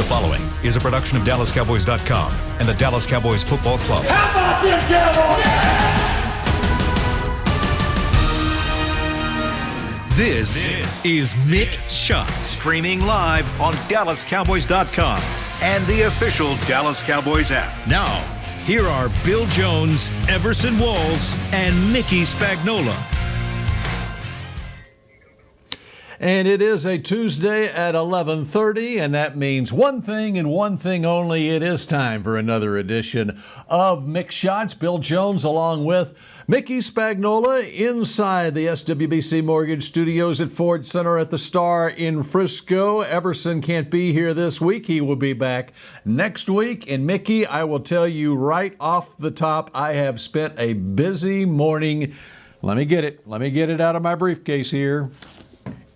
following is a production of DallasCowboys.com and the Dallas Cowboys Football Club. How about them Cowboys? This is Mick Shots, streaming live on DallasCowboys.com and the official Dallas Cowboys app. Now, here are Bill Jones, Everson Walls, and Mickey Spagnola. And it is a Tuesday at 11:30, and that means one thing and one thing only. It is time for another edition of Mick Shots. Bill Jones along with Mickey Spagnola inside the SWBC Mortgage Studios at Ford Center at the Star in Frisco. Everson can't be here this week. He will be back next week. And Mickey, I will tell you right off the top, I have spent a busy morning. Let me get it out of my briefcase here.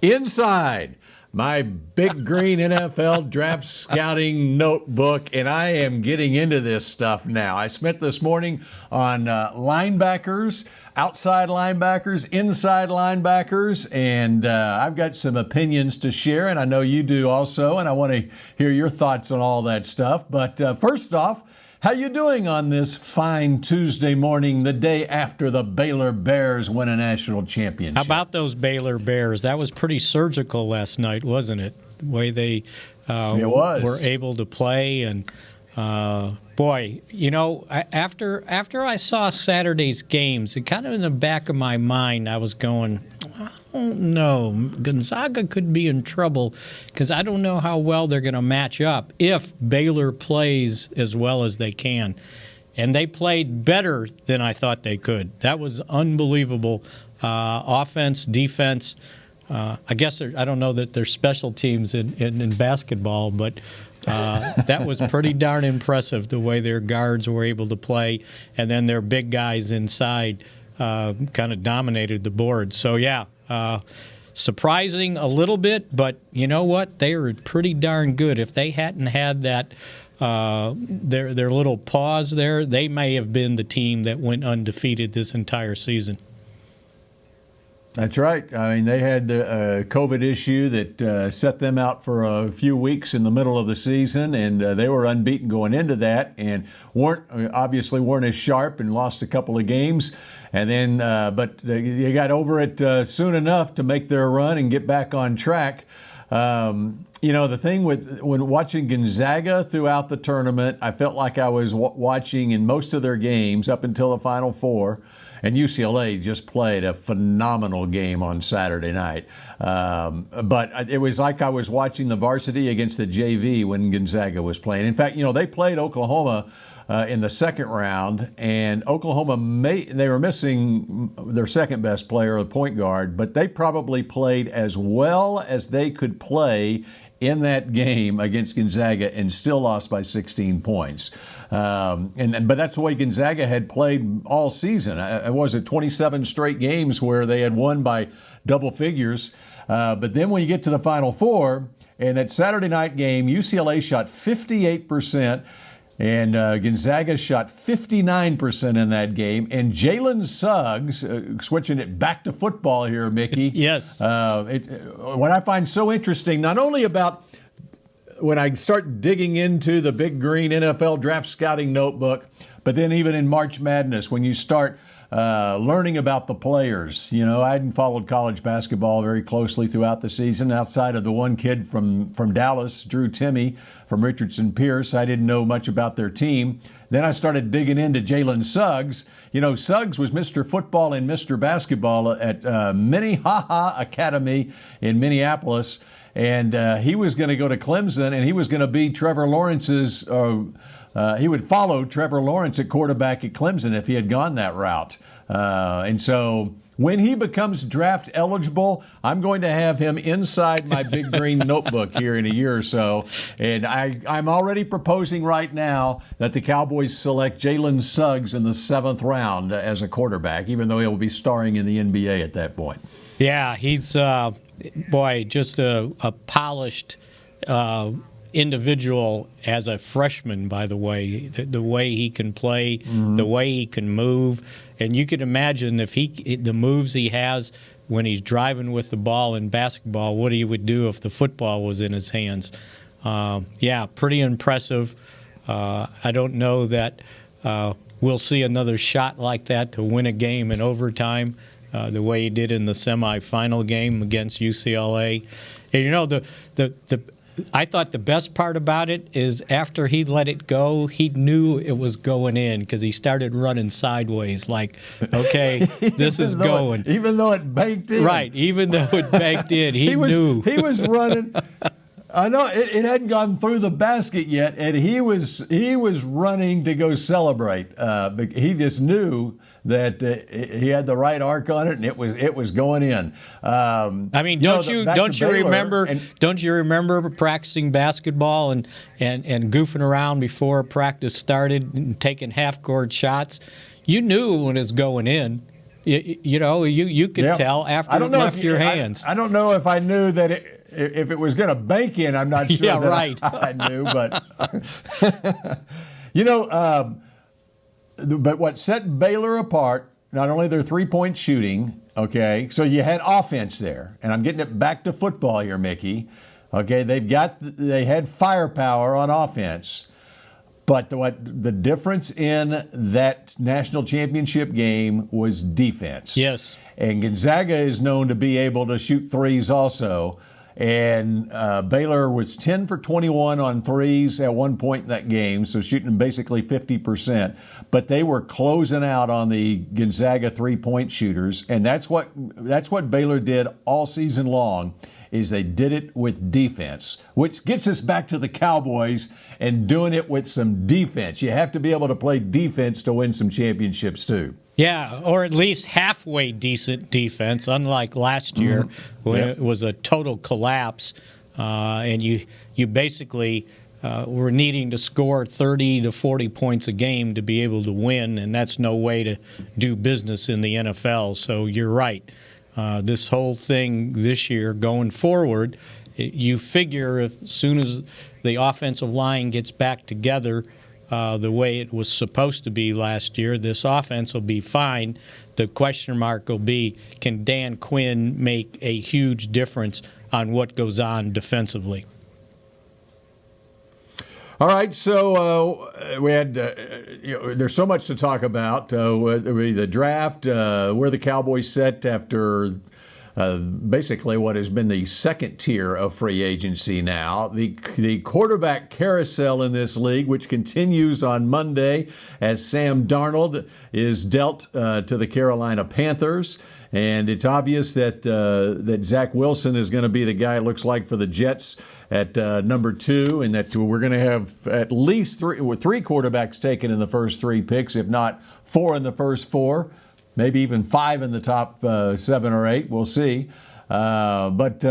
Inside my big green NFL draft scouting notebook, and I am getting into this stuff now. I spent this morning on linebackers, outside linebackers, inside linebackers, and I've got some opinions to share, and I know you do also, and I want to hear your thoughts on all that stuff. But first off, how you doing on this fine Tuesday morning, the day after the Baylor Bears win a national championship? How about those Baylor Bears? That was pretty surgical last night, wasn't it? The way they were able to play. And, boy, you know, after I saw Saturday's games, it kind of in the back of my mind, I was going, I don't know. Gonzaga could be in trouble because I don't know how well they're going to match up if Baylor plays as well as they can. And they played better than I thought they could. That was unbelievable. Offense, defense. I guess I don't know that there's special teams in basketball, but that was pretty darn impressive the way their guards were able to play. And then their big guys inside kind of dominated the board. So, yeah. Surprising a little bit, but you know what? They were pretty darn good. If they hadn't had that their little pause there, they may have been the team that went undefeated this entire season. That's right. I mean, they had the COVID issue that set them out for a few weeks in the middle of the season, and they were unbeaten going into that, and weren't as sharp and lost a couple of games. And then, but they got over it soon enough to make their run and get back on track. You know, the thing when watching Gonzaga throughout the tournament, I felt like I was watching in most of their games up until the Final Four. And UCLA just played a phenomenal game on Saturday night. But it was like I was watching the varsity against the JV when Gonzaga was playing. In fact, you know, they played Oklahoma in the second round, and Oklahoma, they were missing their second best player, the point guard, but they probably played as well as they could play in that game against Gonzaga and still lost by 16 points. But that's the way Gonzaga had played all season. It was 27 straight games where they had won by double figures. But then when you get to the Final Four, and that Saturday night game, UCLA shot 58%, and Gonzaga shot 59% in that game. And Jalen Suggs, switching it back to football here, Mickey. Yes. What I find so interesting, not only about when I start digging into the big green NFL draft scouting notebook, but then even in March Madness, when you start learning about the players. You know, I hadn't followed college basketball very closely throughout the season outside of the one kid from Dallas, Drew Timme from Richardson Pierce. I didn't know much about their team. Then I started digging into Jalen Suggs. You know, Suggs was Mr. Football and Mr. Basketball at Minnehaha Academy in Minneapolis. And he was going to go to Clemson, and he was going to be Trevor Lawrence's he would follow Trevor Lawrence at quarterback at Clemson if he had gone that route. And so when he becomes draft eligible, I'm going to have him inside my big green notebook here in a year or so. And I'm already proposing right now that the Cowboys select Jalen Suggs in the 7th round as a quarterback, even though he'll be starring in the NBA at that point. Yeah, he's, just a polished individual as a freshman, by the way. The way he can play, the way he can move. And you can imagine if the moves he has when he's driving with the ball in basketball, what he would do if the football was in his hands. pretty impressive. I don't know that we'll see another shot like that to win a game in overtime the way he did in the semifinal game against UCLA. And I thought the best part about it is after he let it go, he knew it was going in because he started running sideways like, okay, this is going. Even though it banked in. Right, even though it banked in, he knew. He was running. I know it hadn't gone through the basket yet, and he was running to go celebrate. But he just knew that he had the right arc on it, and it was going in. Don't you remember practicing basketball and goofing around before practice started and taking half-court shots? You knew when it was going in. You could tell after it left your hands. I don't know if I knew that if it was going to bank in. I'm not sure. Yeah, right. I knew, but but what set Baylor apart, not only their three-point shooting, okay, so you had offense there, and I'm getting it back to football here, Mickey. Okay, they had firepower on offense, but what the difference in that national championship game was defense. Yes. And Gonzaga is known to be able to shoot threes also. And Baylor was 10 for 21 on threes at one point in that game, so shooting basically 50%. But they were closing out on the Gonzaga three-point shooters, and that's what Baylor did all season long. Is they did it with defense, which gets us back to the Cowboys and doing it with some defense. You have to be able to play defense to win some championships too. Yeah, or at least halfway decent defense, unlike last year when it was a total collapse, and you basically were needing to score 30 to 40 points a game to be able to win, and that's no way to do business in the NFL. So you're right. This whole thing this year going forward, you figure as soon as the offensive line gets back together the way it was supposed to be last year, this offense will be fine. The question mark will be, can Dan Quinn make a huge difference on what goes on defensively? All right, so we had there's so much to talk about. The draft, where the Cowboys set after basically what has been the second tier of free agency now. The quarterback carousel in this league, which continues on Monday as Sam Darnold is dealt to the Carolina Panthers. And it's obvious that Zach Wilson is going to be the guy, it looks like, for the Jets at number 2, and that we're going to have at least three quarterbacks taken in the first 3 picks, if not 4 in the first 4, maybe even 5 in the top 7 or 8. We'll see. But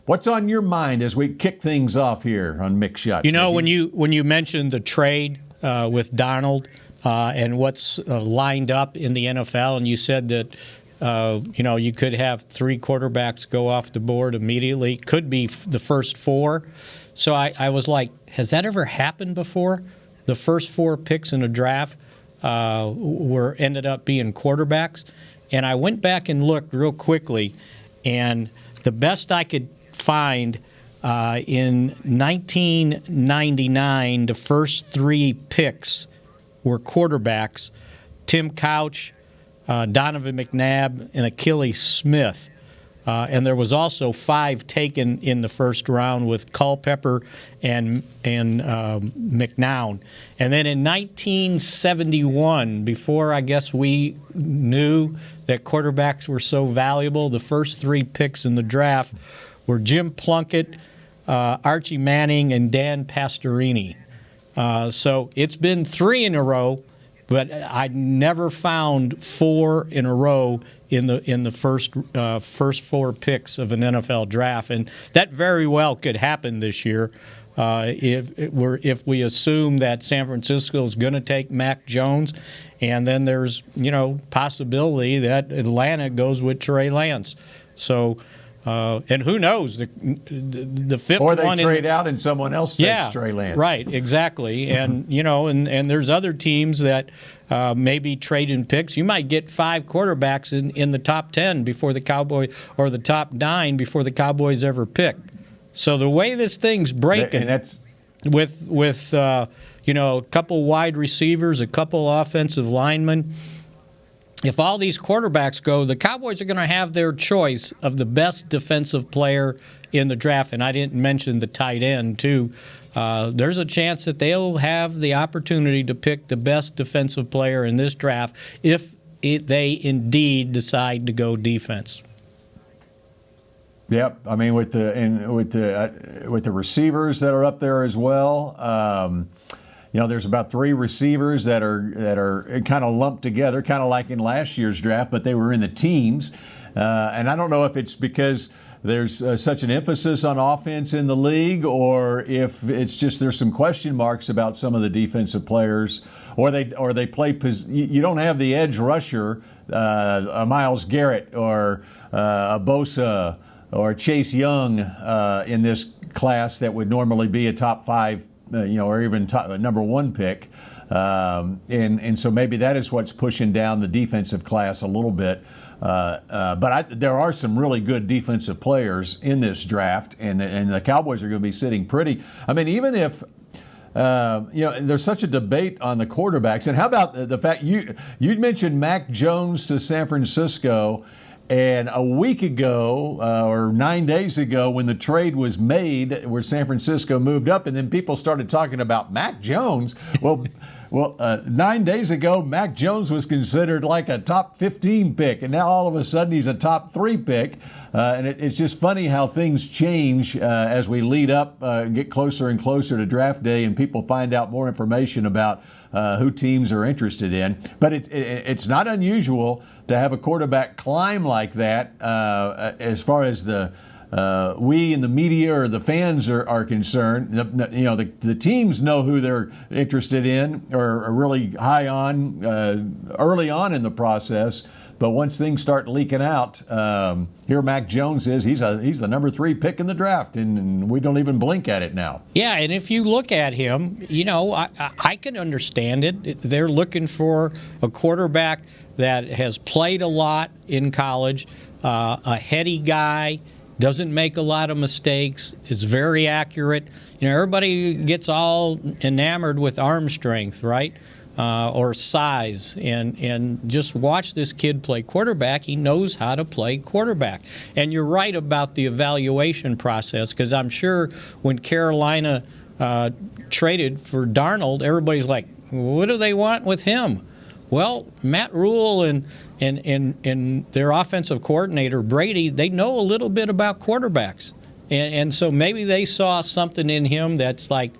what's on your mind as we kick things off here on Mick Shots? When you mentioned the trade with Darnold and what's lined up in the NFL, and you said that you could have 3 quarterbacks go off the board immediately. Could be the first 4. So I was like, has that ever happened before? The first 4 picks in a draft ended up being quarterbacks. And I went back and looked real quickly, and the best I could find in 1999, the first 3 picks were quarterbacks: Tim Couch, Donovan McNabb, and Achilles Smith. And there was also 5 taken in the first round with Culpepper and McNown. And then in 1971, before I guess we knew that quarterbacks were so valuable, the first 3 picks in the draft were Jim Plunkett, Archie Manning, and Dan Pastorini. So it's been 3 in a row, but I never found 4 in a row in the first 4 picks of an NFL draft, and that very well could happen this year if we assume that San Francisco is going to take Mac Jones, and then there's possibility that Atlanta goes with Trey Lance. So. And who knows? The 5th one. Or they one trade out and someone else takes Trey Lance. Right, exactly. And, and there's other teams that maybe trade in picks. You might get 5 quarterbacks in the top 10 before the Cowboys, or the top 9 before the Cowboys ever pick. So the way this thing's breaking, with a couple wide receivers, a couple offensive linemen, if all these quarterbacks go, the Cowboys are going to have their choice of the best defensive player in the draft. And I didn't mention the tight end, too. There's a chance that they'll have the opportunity to pick the best defensive player in this draft if they indeed decide to go defense. Yep, I mean with the receivers that are up there as well. There's about 3 receivers that are kind of lumped together, kind of like in last year's draft, but they were in the teams. And I don't know if it's because there's such an emphasis on offense in the league, or if it's just there's some question marks about some of the defensive players, or they play. You don't have the edge rusher, a Myles Garrett or a Bosa or Chase Young in this class that would normally be a top 5, or even number 1 pick. And so maybe that is what's pushing down the defensive class a little bit. But there are some really good defensive players in this draft, and the Cowboys are going to be sitting pretty. I mean, even if there's such a debate on the quarterbacks, and how about the fact you'd mentioned Mac Jones to San Francisco, and a week ago or 9 days ago, when the trade was made, where San Francisco moved up, and then people started talking about Mac Jones. Well, 9 days ago, Mac Jones was considered like a top 15 pick, and now all of a sudden he's a top 3 pick. And it's just funny how things change as we lead up, get closer and closer to draft day, and people find out more information about who teams are interested in. But it's not unusual to have a quarterback climb like that as far as we in the media or the fans are concerned. The teams know who they're interested in or are really high on early on in the process. But once things start leaking out, here Mac Jones is. He's the number 3 pick in the draft, and we don't even blink at it now. Yeah, and if you look at him, I can understand it. They're looking for a quarterback that has played a lot in college, a heady guy, doesn't make a lot of mistakes, is very accurate. Everybody gets all enamored with arm strength, right? Or size, and just watch this kid play quarterback. He knows how to play quarterback. And you're right about the evaluation process, because I'm sure when Carolina traded for Darnold, everybody's like, what do they want with him? Well, Matt Rule and their offensive coordinator, Brady, they know a little bit about quarterbacks. And so maybe they saw something in him that's like,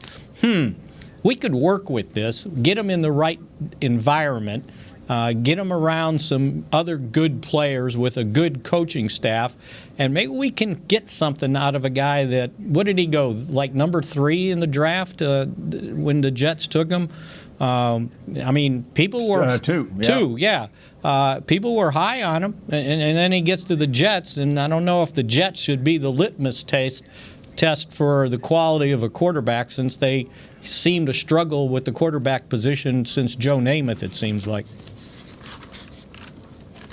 we could work with this, get him in the right environment, get him around some other good players with a good coaching staff, and maybe we can get something out of a guy that, what did he go, like number 3 in the draft when the Jets took him? I mean, people were 2. People were high on him, and then he gets to the Jets, and I don't know if the Jets should be the litmus test for the quality of a quarterback, since they seem to struggle with the quarterback position since Joe Namath, it seems like.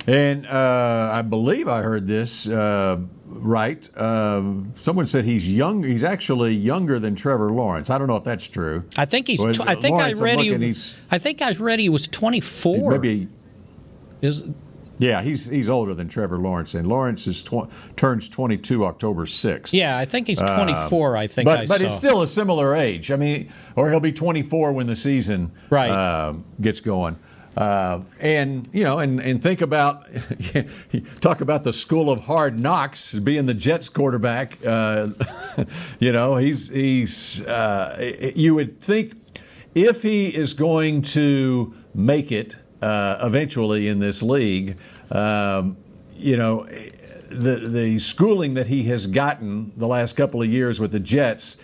And I believe I heard this right. Someone said he's young. He's actually younger than Trevor Lawrence. I don't know if that's true. I think he's. I think I read he was 24. Maybe. Yeah, he's older than Trevor Lawrence, and Lawrence turns 22 October 6th. Yeah, I think he's 24. I think but it's still a similar age. I mean, or he'll be 24 when the season gets going. And think about talk about the school of hard knocks, being the Jets quarterback. He's you would think if he is going to make it eventually in this league, the schooling that he has gotten the last couple of years with the Jets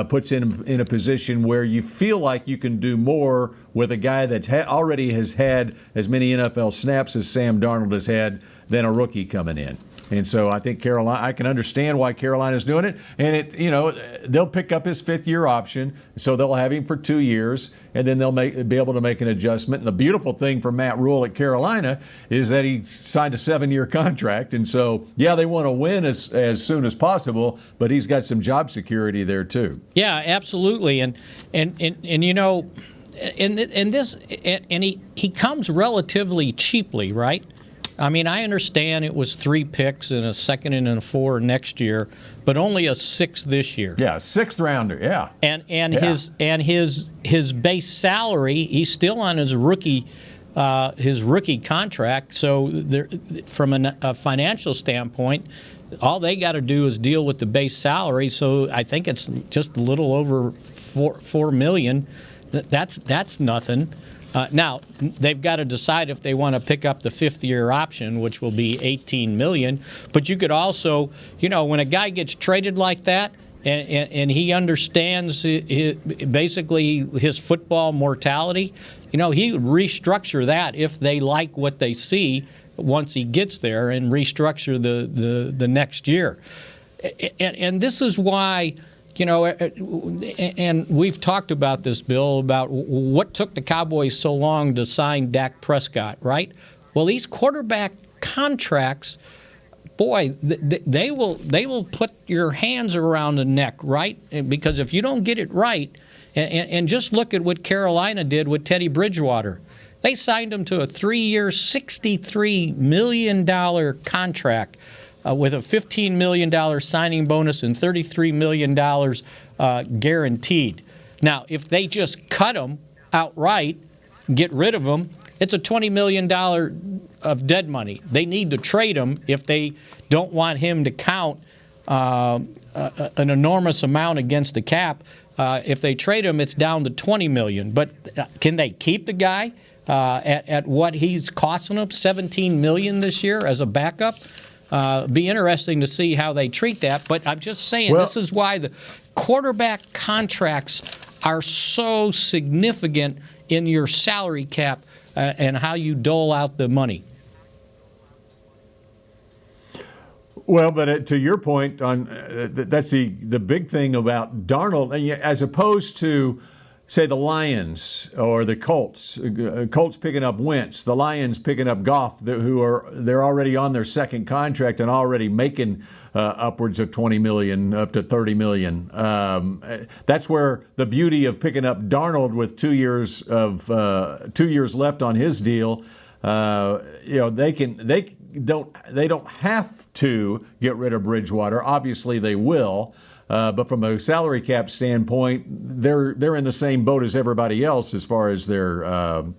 puts him in a position where you feel like you can do more with a guy that already has had as many NFL snaps as Sam Darnold has had than a rookie coming in. And so I think I can understand why Carolina's doing it. And they'll pick up his 5th-year option, so they'll have him for 2 years, and then they'll be able to make an adjustment. And the beautiful thing for Matt Rule at Carolina is that he signed a 7-year contract. And so, yeah, they want to win as soon as possible, but he's got some job security there too. Yeah, absolutely. And he comes relatively cheaply, right? I mean, I understand it was 3 picks and a 2nd and a 4 next year, but only a 6th this year. Yeah, 6th rounder. Yeah. And his base salary, he's still on his rookie contract. So from a financial standpoint, all they got to do is deal with the base salary. So I think it's just a little over $4 million. That's nothing. Now, they've got to decide if they want to pick up the 5th-year option, which will be $18 million. But you could also, when a guy gets traded like that and he understands basically his football mortality, he would restructure that if they like what they see once he gets there and restructure the next year. And this is why... and we've talked about this, Bill, about what took the Cowboys so long to sign Dak Prescott, right? Well, these quarterback contracts, boy, they will put your hands around the neck, right? Because if you don't get it right, and just look at what Carolina did with Teddy Bridgewater. They signed him to a 3-year, $63 million contract. With a $15 million signing bonus and $33 million guaranteed. Now, if they just cut him outright, get rid of him, it's a $20 million of dead money. They need to trade him if they don't want him to count an enormous amount against the cap. If they trade him, it's down to $20 million. But can they keep the guy at what he's costing them, $17 million this year as a backup? Be interesting to see how they treat that. But I'm just saying, this is why the quarterback contracts are so significant in your salary cap and how you dole out the money. Well, but to your point, that's the big thing about Darnold, as opposed to, say, the Lions or the Colts. Colts picking up Wentz, the Lions picking up Goff, they're already on their 2nd contract and already making upwards of $20 million, up to $30 million. That's where the beauty of picking up Darnold with 2 years left on his deal. They don't have to get rid of Bridgewater. Obviously, they will. But from a salary cap standpoint, they're in the same boat as everybody else as far as the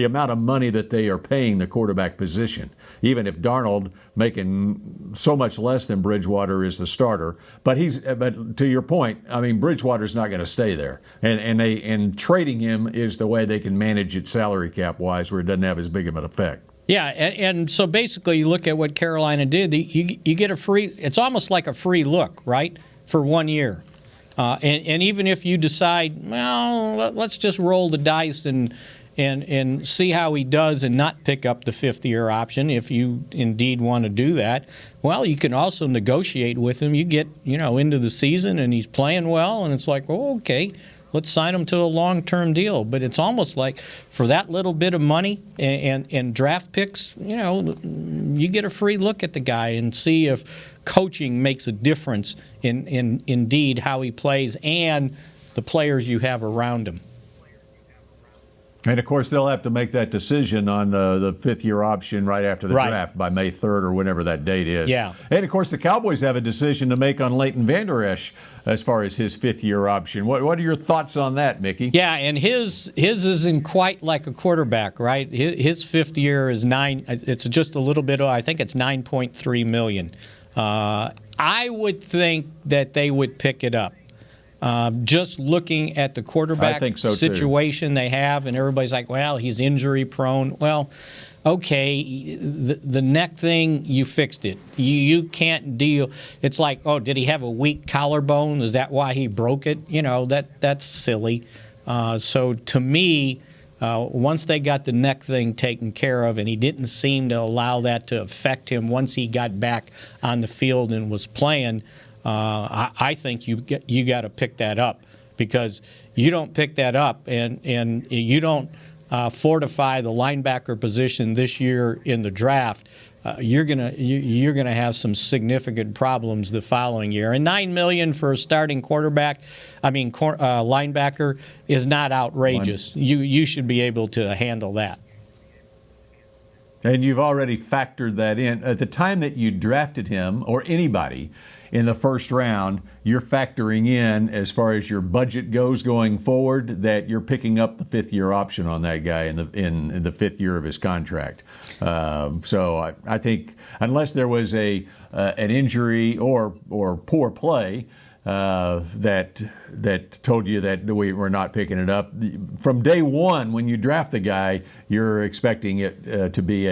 amount of money that they are paying the quarterback position. Even if Darnold making so much less than Bridgewater is the starter, but to your point, I mean, Bridgewater's not going to stay there, and trading him is the way they can manage it salary cap wise, where it doesn't have as big of an effect. Yeah, and so basically, you look at what Carolina did. You get a free. It's almost like a free look, right? For 1 year. And even if you decide, well, let's just roll the dice and see how he does and not pick up the 5th-year option, if you indeed want to do that, well, you can also negotiate with him. You get, into the season and he's playing well, and it's like, oh, okay, let's sign him to a long-term deal. But it's almost like for that little bit of money and draft picks, you get a free look at the guy and see if coaching makes a difference in indeed how he plays and the players you have around him. And, of course, they'll have to make that decision on the 5th-year option right after the draft by May 3rd or whenever that date is. Yeah. And, of course, the Cowboys have a decision to make on Leighton Vander Esch as far as his 5th-year option. What are your thoughts on that, Mickey? Yeah, and his isn't quite like a quarterback, right? His 5th year is it's just a little bit, I think it's $9.3 million. I would think that they would pick it up. Just looking at the quarterback situation they have, and everybody's like, well, he's injury prone. Well, okay, the neck thing, you fixed it. You can't deal. It's like, oh, did he have a weak collarbone? Is that why he broke it? That's silly. So to me, once they got the neck thing taken care of, and he didn't seem to allow that to affect him once he got back on the field and was playing, I think you got to pick that up, because you don't pick that up and you don't fortify the linebacker position this year in the draft, you're gonna have some significant problems the following year. And $9 million for a starting linebacker is not outrageous. You should be able to handle that. And you've already factored that in at the time that you drafted him, or anybody in the first round. You're factoring in, as far as your budget goes going forward, that you're picking up the fifth-year option on that guy in the fifth year of his contract. So I think unless there was an injury or poor play that told you that we're not picking it up, from day one when you draft the guy, you're expecting it to be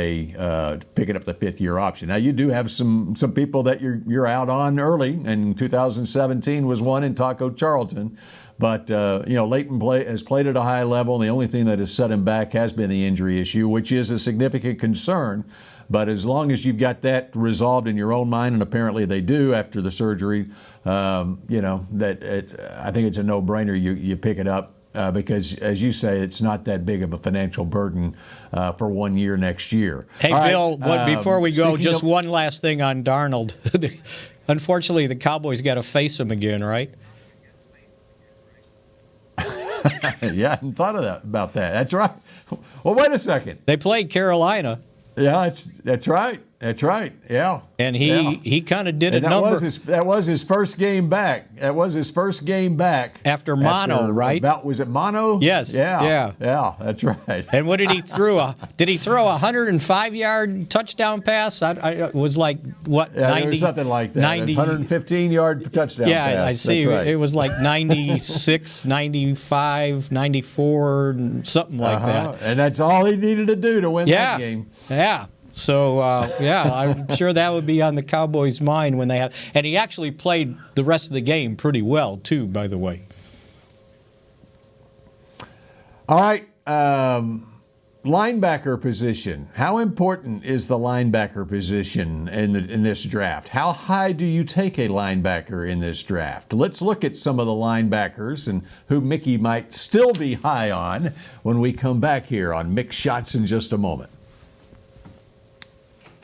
picking up the fifth-year option. Now you do have some people that you're out on early, and 2017 was one in Taco Charlton. But Leighton has played at a high level, and the only thing that has set him back has been the injury issue, which is a significant concern. But as long as you've got that resolved in your own mind, and apparently they do after the surgery, I think it's a no-brainer. You pick it up because, as you say, it's not that big of a financial burden for 1 year next year. Hey, Bill, before we go, just one last thing on Darnold. Unfortunately, the Cowboys got to face him again, right? Yeah, I hadn't thought about that. That's right. Well, wait a second. They played Carolina. Yeah, that's right. That's right. Yeah. And he kind of did and a number. That was his first game back. After mono, right? Was it mono? Yes. Yeah. That's right. And what did he throw? Did he throw a 105-yard touchdown pass? It was like, what, 90? There something like that. 90, 115-yard touchdown pass. Yeah, I see. Right. It was like 96, 95, 94, something like that. And that's all he needed to do to win that game. Yeah. So, I'm sure that would be on the Cowboys' mind when they have. And he actually played the rest of the game pretty well, too, by the way. All right. Linebacker position. How important is the linebacker position in this draft? How high do you take a linebacker in this draft? Let's look at some of the linebackers and who Mickey might still be high on when we come back here on Mick Shots in just a moment.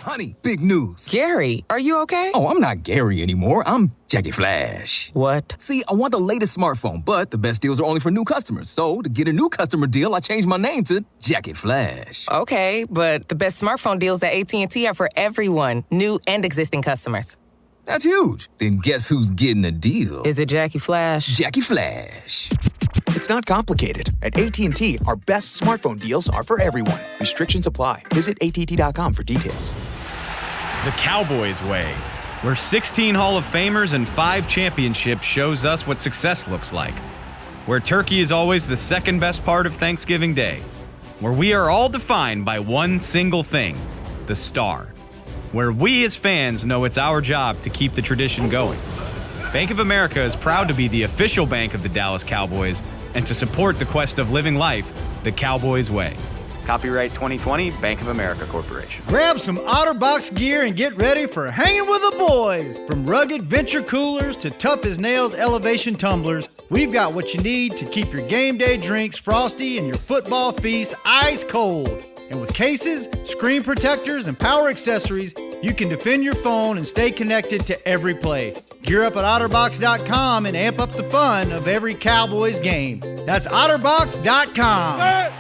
Honey, big news. Gary, are you okay? Oh, I'm not Gary anymore. I'm Jackie Flash. What? See, I want the latest smartphone, but the best deals are only for new customers. So, to get a new customer deal, I changed my name to Jackie Flash. Okay, but the best smartphone deals at AT&T are for everyone, new and existing customers. That's huge. Then guess who's getting a deal? Is it Jackie Flash? Jackie Flash. It's not complicated. At AT&T, our best smartphone deals are for everyone. Restrictions apply. Visit att.com for details. The Cowboys way, where 16 Hall of Famers and 5 championships shows us what success looks like. Where turkey is always the second best part of Thanksgiving Day. Where we are all defined by one single thing, the star. Where we as fans know it's our job to keep the tradition going. Bank of America is proud to be the official bank of the Dallas Cowboys and to support the quest of living life the Cowboys way. Copyright 2020, Bank of America Corporation. Grab some OtterBox gear and get ready for hanging with the boys. From rugged venture coolers to tough as nails elevation tumblers, we've got what you need to keep your game day drinks frosty and your football feast ice cold. And with cases, screen protectors, and power accessories, you can defend your phone and stay connected to every play. Gear up at OtterBox.com and amp up the fun of every Cowboys game. That's OtterBox.com.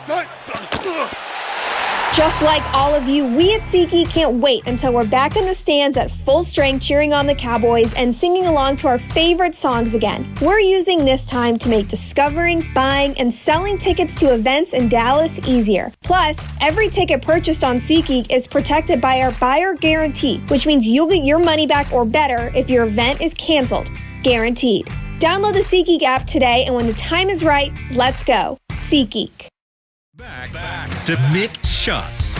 Just like all of you, we at SeatGeek can't wait until we're back in the stands at full strength cheering on the Cowboys and singing along to our favorite songs again. We're using this time to make discovering, buying, and selling tickets to events in Dallas easier. Plus, every ticket purchased on SeatGeek is protected by our buyer guarantee, which means you'll get your money back or better if your event is canceled. Guaranteed. Download the SeatGeek app today, and when the time is right, let's go. SeatGeek. Back to Mick Shots.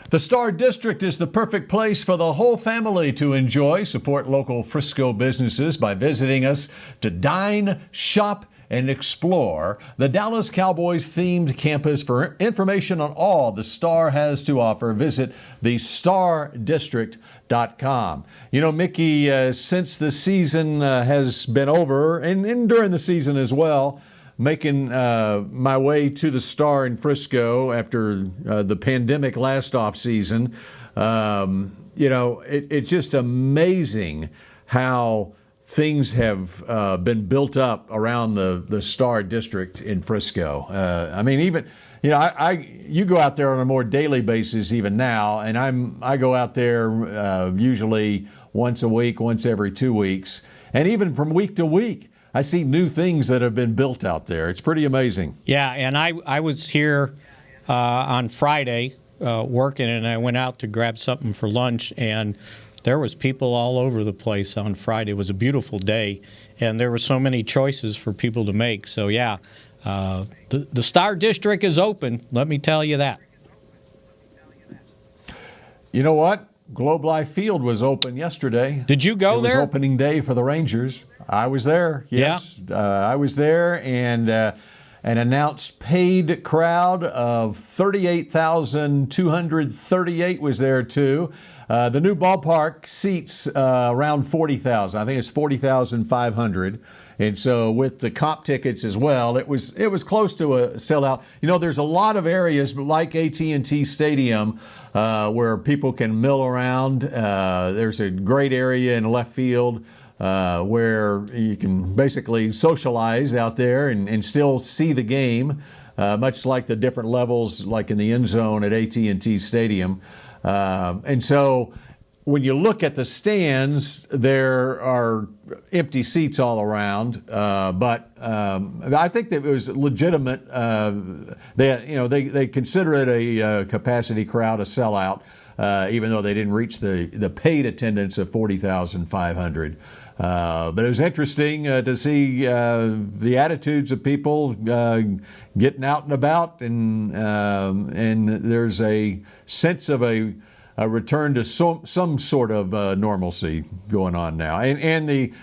The Star District is the perfect place for the whole family to enjoy. Support local Frisco businesses by visiting us to dine, shop, and explore the Dallas Cowboys themed campus. For information on all the Star has to offer, visit thestardistrict.com. You know, Mickey, since the season has been over, and during the season as well, making my way to the Star in Frisco after the pandemic last offseason, it's just amazing how things have been built up around the Star District in Frisco. I mean, even, you go out there on a more daily basis even now, and I go out there usually once a week, once every 2 weeks, and even from week to week, I see new things that have been built out there. It's pretty amazing. Yeah, and I was here on Friday working, and I went out to grab something for lunch, and there was people all over the place on Friday. It was a beautiful day, and there were so many choices for people to make. So, yeah, the Star District is open, let me tell you that. You know what? Globe Life Field was open yesterday. Did you go there? It was opening day for the Rangers. I was there, yes. Yeah. I was there, and an announced paid crowd of 38,238 was there, too. The new ballpark seats around 40,000. I think it's 40,500. And so with the comp tickets as well, it was close to a sellout. There's a lot of areas like AT&T Stadium where people can mill around. There's a great area in left field where you can basically socialize out there and still see the game, much like the different levels like in the end zone at AT&T Stadium. And so when you look at the stands, there are empty seats all around, but I think that it was legitimate. They consider it a capacity crowd, a sellout, even though they didn't reach the paid attendance of 40,500. But it was interesting to see the attitudes of people getting out and about, and there's a sense of a return to some sort of normalcy going on now. And they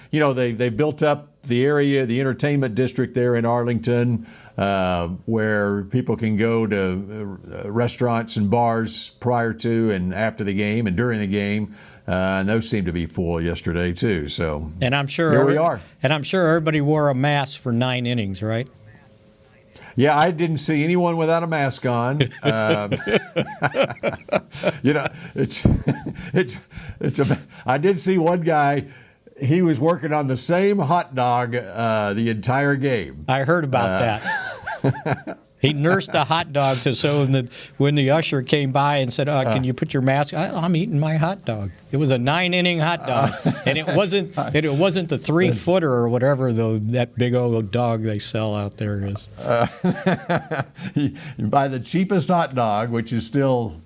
built up the area, the entertainment district there in Arlington, where people can go to restaurants and bars prior to and after the game and during the game. And those seem to be full yesterday too. So, and I'm sure here we are. And I'm sure everybody wore a mask for 9 innings, right? Yeah, I didn't see anyone without a mask on. I did see one guy. He was working on the same hot dog the entire game. I heard about that. He nursed a hot dog so when the usher came by and said, "Can you put your mask?" I'm eating my hot dog. It was a 9-inning hot dog, and it wasn't the 3-footer or whatever that big old dog they sell out there is. You buy the cheapest hot dog, which is still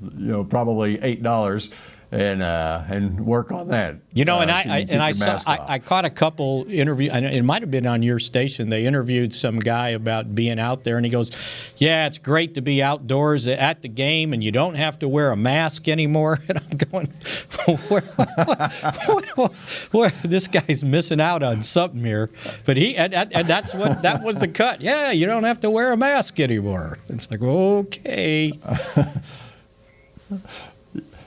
probably $8. And work on that. I caught a couple interview. It might have been on your station. They interviewed some guy about being out there, and he goes, "Yeah, it's great to be outdoors at the game, and you don't have to wear a mask anymore." And I'm going, where this guy's missing out on something here. But that was the cut. Yeah, you don't have to wear a mask anymore. It's like, okay.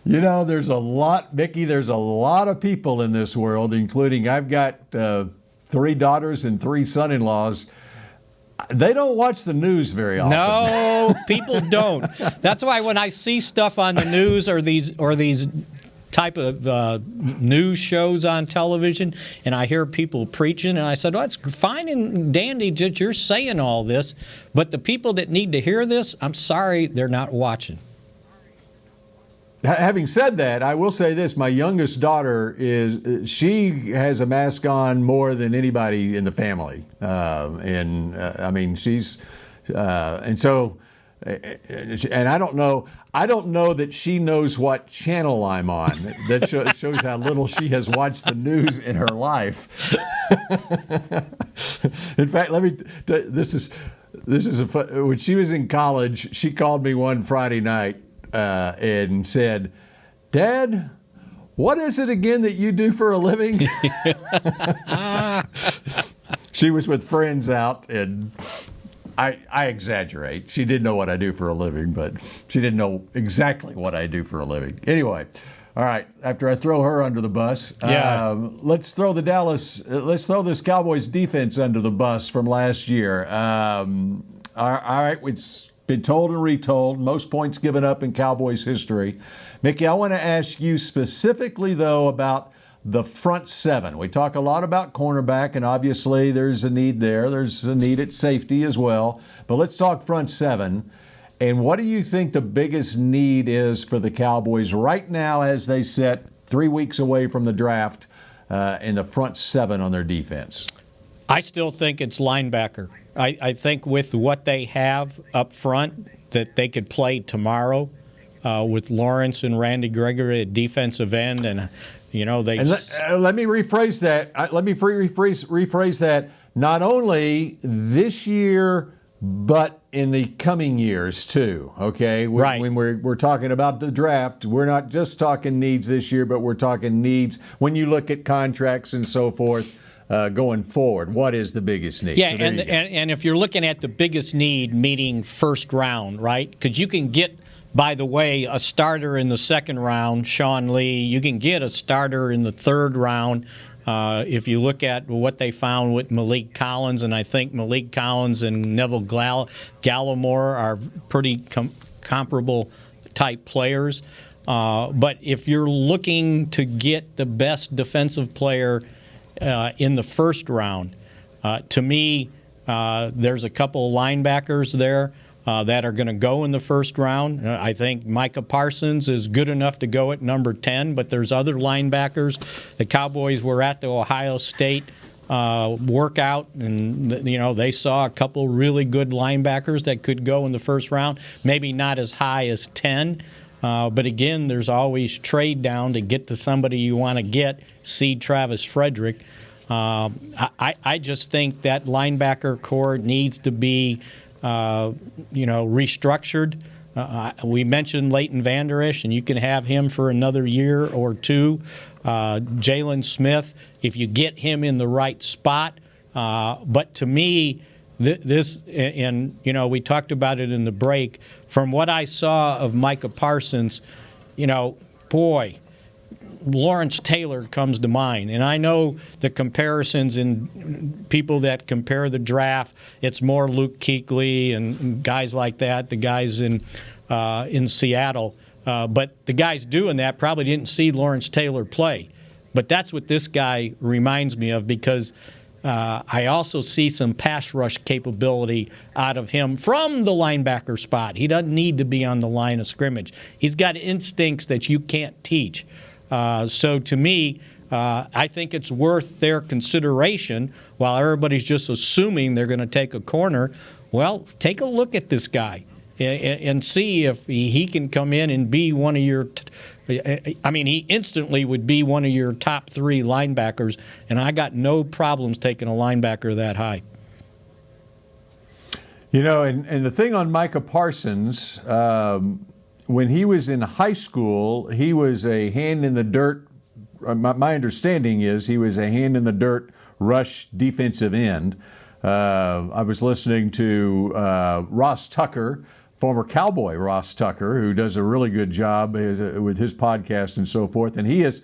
There's a lot, Mickey, there's a lot of people in this world, including I've got 3 daughters and 3 son-in-laws. They don't watch the news very often. No, people don't. That's why when I see stuff on the news or these type of news shows on television, and I hear people preaching, and I said, well, it's fine and dandy that you're saying all this, but the people that need to hear this, I'm sorry, they're not watching. Having said that, I will say this: my youngest daughter she has a mask on more than anybody in the family, she's and so, and I don't know that she knows what channel I'm on. That shows how little she has watched the news in her life. In fact, let me. This is when she was in college. She called me one Friday night. And said, "Dad, what is it again that you do for a living?" She was with friends out, and I exaggerate. She didn't know what I do for a living, but she didn't know exactly what I do for a living. Anyway, all right. After I throw her under the bus, let's throw this Cowboys defense under the bus from last year. All right, it's been told and retold. Most points given up in Cowboys history. Mickey, I want to ask you specifically though about the front seven. We talk a lot about cornerback, and obviously there's a need there. There's a need at safety as well. But let's talk front seven. And what do you think the biggest need is for the Cowboys right now as they sit 3 weeks away from the draft in the front seven on their defense? I still think it's linebacker. I think with what they have up front that they could play tomorrow with Lawrence and Randy Gregory at defensive end, and they. And let me rephrase that. Rephrase that. Not only this year, but in the coming years too. Okay. Right. When we're talking about the draft, we're not just talking needs this year, but we're talking needs when you look at contracts and so forth. Going forward, what is the biggest need? Yeah, so and if you're looking at the biggest need, meaning first round, right? Because you can get, by the way, a starter in the second round, Sean Lee. You can get a starter in the third round if you look at what they found with Malik Collins, and I think Malik Collins and Neville Gallimore are pretty comparable type players. But if you're looking to get the best defensive player in the first round, to me, there's a couple of linebackers there that are going to go in the first round. I think Micah Parsons is good enough to go at number 10, but there's other linebackers. The Cowboys were at the Ohio State workout, and they saw a couple really good linebackers that could go in the first round, maybe not as high as 10. But again, there's always trade down to get to somebody you want to get. See Travis Frederick. I just think that linebacker core needs to be, restructured. We mentioned Leighton Vander Esch, and you can have him for another year or two. Jalen Smith, if you get him in the right spot. But to me, we talked about it in the break. From what I saw of Micah Parsons, Lawrence Taylor comes to mind. And I know the comparisons in people that compare the draft, it's more Luke Kuechly and guys like that, the guys in Seattle. But the guys doing that probably didn't see Lawrence Taylor play. But that's what this guy reminds me of, because I also see some pass rush capability out of him from the linebacker spot. He doesn't need to be on the line of scrimmage. He's got instincts that you can't teach. So to me, I think it's worth their consideration while everybody's just assuming they're going to take a corner. Well, take a look at this guy and see if he can come in and be one of your he instantly would be one of your top three linebackers, and I got no problems taking a linebacker that high. And the thing on Micah Parsons, when he was in high school, he was a hand in the dirt. My understanding is he was a hand in the dirt rush defensive end. I was listening to Ross Tucker, former Cowboy Ross Tucker, who does a really good job with his podcast and so forth. And he is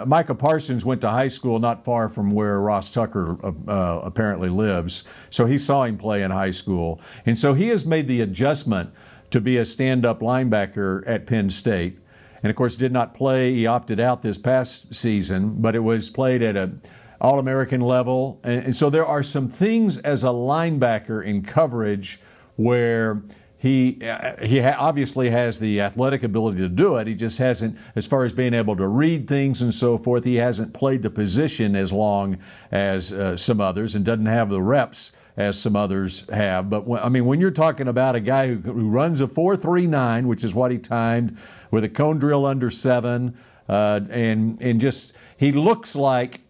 Micah Parsons went to high school not far from where Ross Tucker apparently lives. So he saw him play in high school. And so he has made the adjustment to be a stand-up linebacker at Penn State. And, of course, did not play. He opted out this past season, but it was played at an All-American level. And so there are some things as a linebacker in coverage where he obviously has the athletic ability to do it. He just hasn't, as far as being able to read things and so forth, he hasn't played the position as long as some others and doesn't have the reps as some others have. But when you're talking about a guy who runs a 4.39, which is what he timed with a cone drill under 7, and just he looks like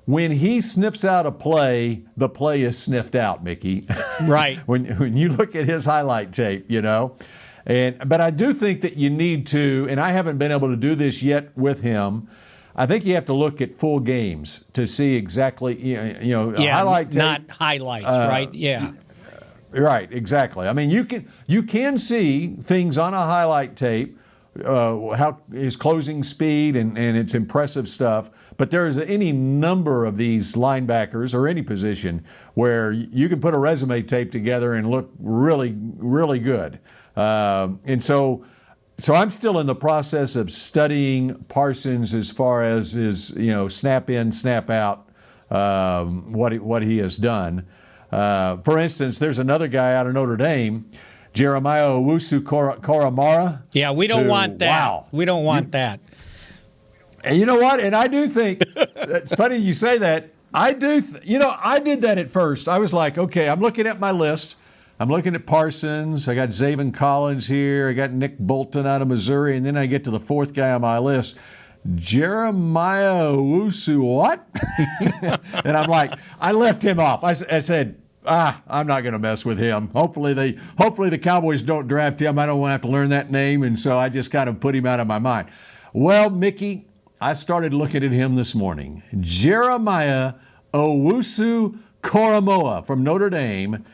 when he sniffs out a play, the play is sniffed out, Mickey. Right. when you look at his highlight tape, But I do think that you need to, and I haven't been able to do this yet with him, I think you have to look at full games to see exactly, highlight tape. Not highlights, right? Yeah. Right, exactly. I mean, you can see things on a highlight tape, how his closing speed and it's impressive stuff. But there's any number of these linebackers or any position where you can put a resume tape together and look really, really good. And so I'm still in the process of studying Parsons as far as his, snap in, snap out, what he has done. For instance, there's another guy out of Notre Dame, Jeremiah Wussu Koramara. Yeah, we don't want that. Wow. We don't want that. And you know what? And I do think, it's funny you say that. I did that at first. I was like, okay, I'm looking at my list. I'm looking at Parsons. I got Zaven Collins here. I got Nick Bolton out of Missouri. And then I get to the fourth guy on my list, Jeremiah Wussu what? And I'm like, I left him off. I said, I'm not going to mess with him. Hopefully the Cowboys don't draft him. I don't want to have to learn that name. And so I just kind of put him out of my mind. Well, Mickey, I started looking at him this morning. Jeremiah Owusu Koramoah from Notre Dame,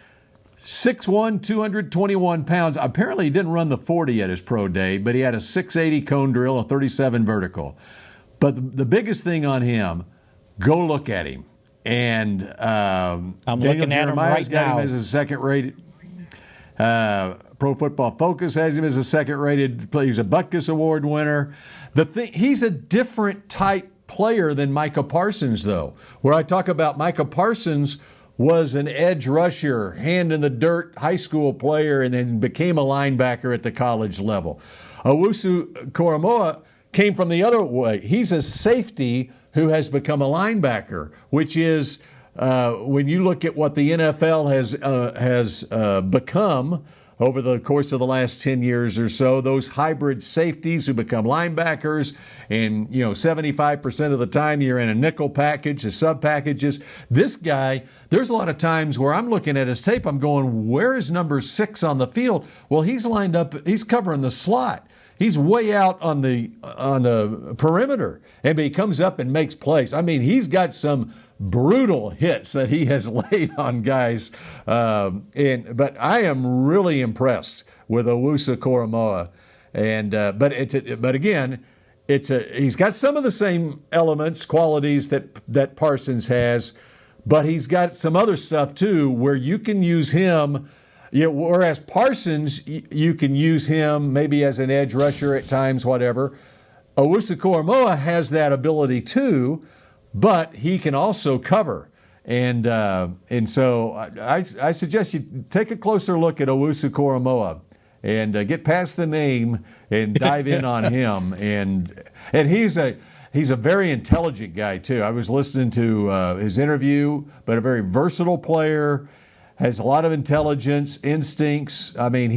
6'1", 221 pounds. Apparently he didn't run the 40 at his pro day, but he had a 680 cone drill, a 37 vertical. But the biggest thing on him, go look at him. And I'm looking at him right got now. him as a second-rated. Pro Football Focus has him as a second-rated. He's a Butkus Award winner. He's a different type player than Micah Parsons, though. Where I talk about Micah Parsons was an edge rusher, hand-in-the-dirt high school player, and then became a linebacker at the college level. Owusu Koramoah came from the other way. He's a safety who has become a linebacker, which is, when you look at what the NFL has become over the course of the last 10 years or so, those hybrid safeties who become linebackers, and 75% of the time you're in a nickel package, the sub packages. This guy, there's a lot of times where I'm looking at his tape, I'm going, where is number 6 on the field? Well, he's lined up, he's covering the slot. He's way out on the perimeter, and he comes up and makes plays. I mean, he's got some brutal hits that he has laid on guys. But I am really impressed with Owusu Koramoah. But again, he's got some of the same elements, qualities that Parsons has, but he's got some other stuff too where you can use him. Whereas Parsons, you can use him maybe as an edge rusher at times, whatever. Owusu Koramoah has that ability too, but he can also cover. And so I suggest you take a closer look at Owusu Koramoah and get past the name and dive in on him. And he's a very intelligent guy too. I was listening to his interview, but a very versatile player. Has a lot of intelligence, instincts. I mean,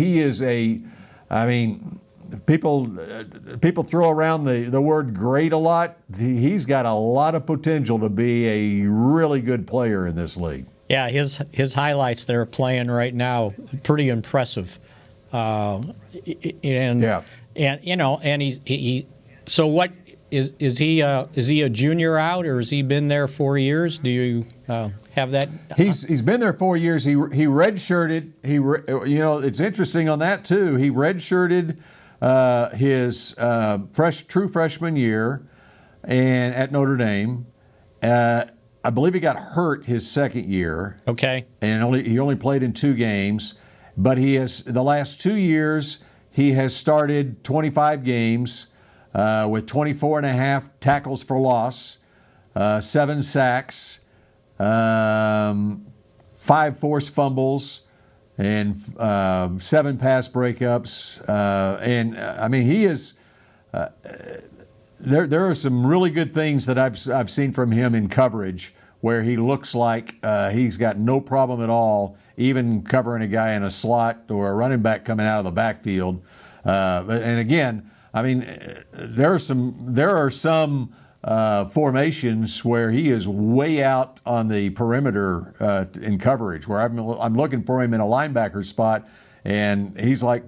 people throw around the word great a lot. He's got a lot of potential to be a really good player in this league. Yeah, his highlights that are playing right now, pretty impressive. And he. So what is he a junior out, or has he been there 4 years? Do you have that? He's been there 4 years. He redshirted. It's interesting on that too. He redshirted his true freshman year, and at Notre Dame. I believe he got hurt his second year. Okay. And he only played in 2 games, but the last 2 years he has started 25 games. With 24.5 tackles for loss, 7 sacks, 5 forced fumbles, and 7 pass breakups. He is. There are some really good things that I've seen from him in coverage, where he looks like he's got no problem at all, even covering a guy in a slot or a running back coming out of the backfield. And again. I mean, there are some formations where he is way out on the perimeter in coverage, where I'm looking for him in a linebacker spot, and he's like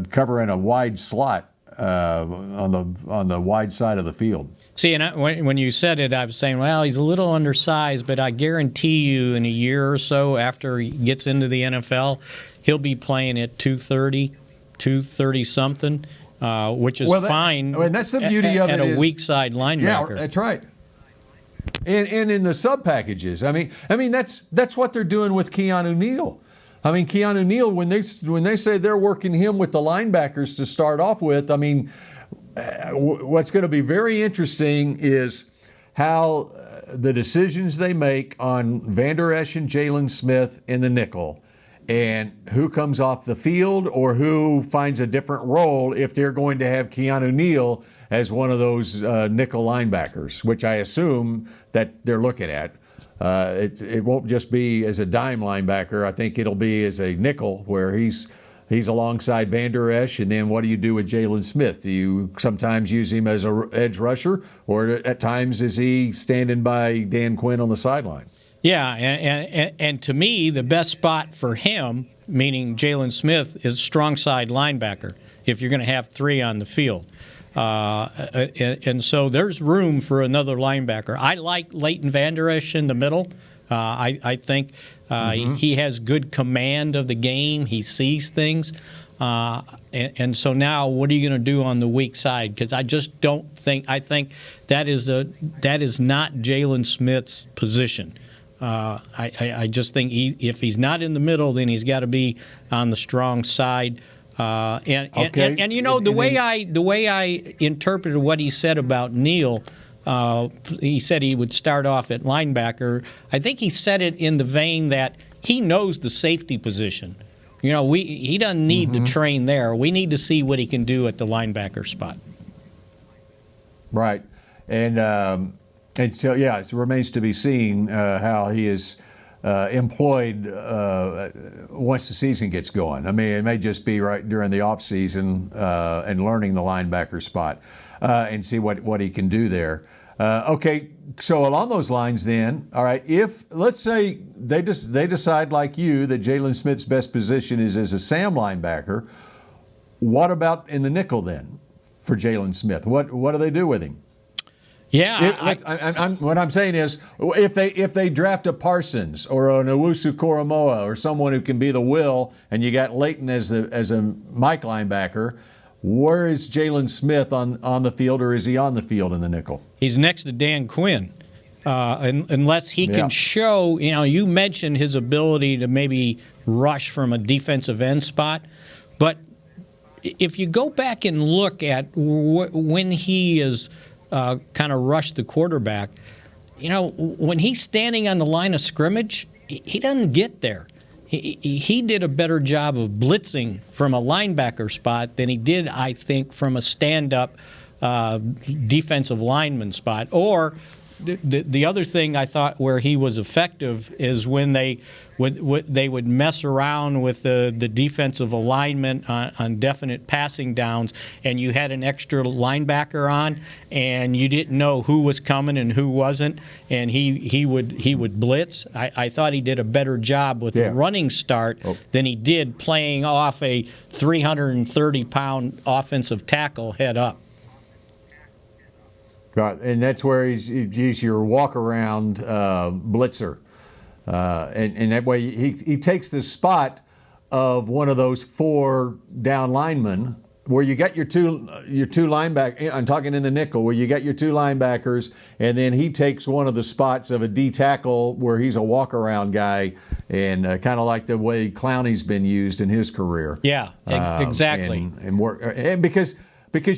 covering a wide slot. on the wide side of the field. See, and when you said it, I was saying, well, he's a little undersized, but I guarantee you in a year or so after he gets into the NFL, he'll be playing at 230-something, which is fine. That's the beauty of it. At a weak side linebacker. Yeah, that's right. And in the sub packages, I mean that's what they're doing with Keanu Neal. I mean, Keanu Neal, when they say they're working him with the linebackers to start off with, I mean, what's going to be very interesting is how the decisions they make on Van Der Esch and Jalen Smith in the nickel, and who comes off the field or who finds a different role if they're going to have Keanu Neal as one of those nickel linebackers, which I assume that they're looking at. It won't just be as a dime linebacker. I think it'll be as a nickel where he's alongside Van Der Esch, and then what do you do with Jalen Smith? Do you sometimes use him as an edge rusher, or at times is he standing by Dan Quinn on the sideline? Yeah, and to me, the best spot for him, meaning Jalen Smith, is strong side linebacker if you're going to have three on the field. And so there's room for another linebacker. I like Leighton Van Der Esch in the middle. I think he has good command of the game. He sees things. And so now what are you going to do on the weak side? Because I just don't think – I think that is not Jalen Smith's position. I just think if he's not in the middle, then he's got to be on the strong side. And you know, the way I interpreted what he said about Neal, he said he would start off at linebacker. I think he said it in the vein that he knows the safety position. You know, he doesn't need to train there. We need to see what he can do at the linebacker spot. Right, and so yeah, it remains to be seen how he is employed once the season gets going. I mean, it may just be right during the off season and learning the linebacker spot and see what he can do there. Okay, so along those lines then, all right, if let's say they decide like you that Jalen Smith's best position is as a Sam linebacker, what about in the nickel then for Jalen Smith? What do they do with him? Yeah, what I'm saying is, if they draft a Parsons or an Wussu Koromoa or someone who can be the will, and you got Leighton as a Mike linebacker, where is Jalen Smith on the field, or is he on the field in the nickel? He's next to Dan Quinn, unless he can show. You know, you mentioned his ability to maybe rush from a defensive end spot, but if you go back and look at when he is kind of rushed the quarterback, you know, when he's standing on the line of scrimmage, he doesn't get there. He did a better job of blitzing from a linebacker spot than he did, I think, from a stand-up defensive lineman spot. Or the other thing I thought where he was effective is when they would mess around with the defensive alignment on definite passing downs, and you had an extra linebacker on, and you didn't know who was coming and who wasn't, and he would blitz. I thought he did a better job with a running start than he did playing off a 330-pound offensive tackle head up. Right, and that's where he's your walk-around blitzer. And that way he takes the spot of one of those four down linemen where you got your two linebackers. I'm talking in the nickel where you got your two linebackers, and then he takes one of the spots of a D tackle where he's a walk-around guy, and kind of like the way Clowney's been used in his career. Yeah, exactly. And because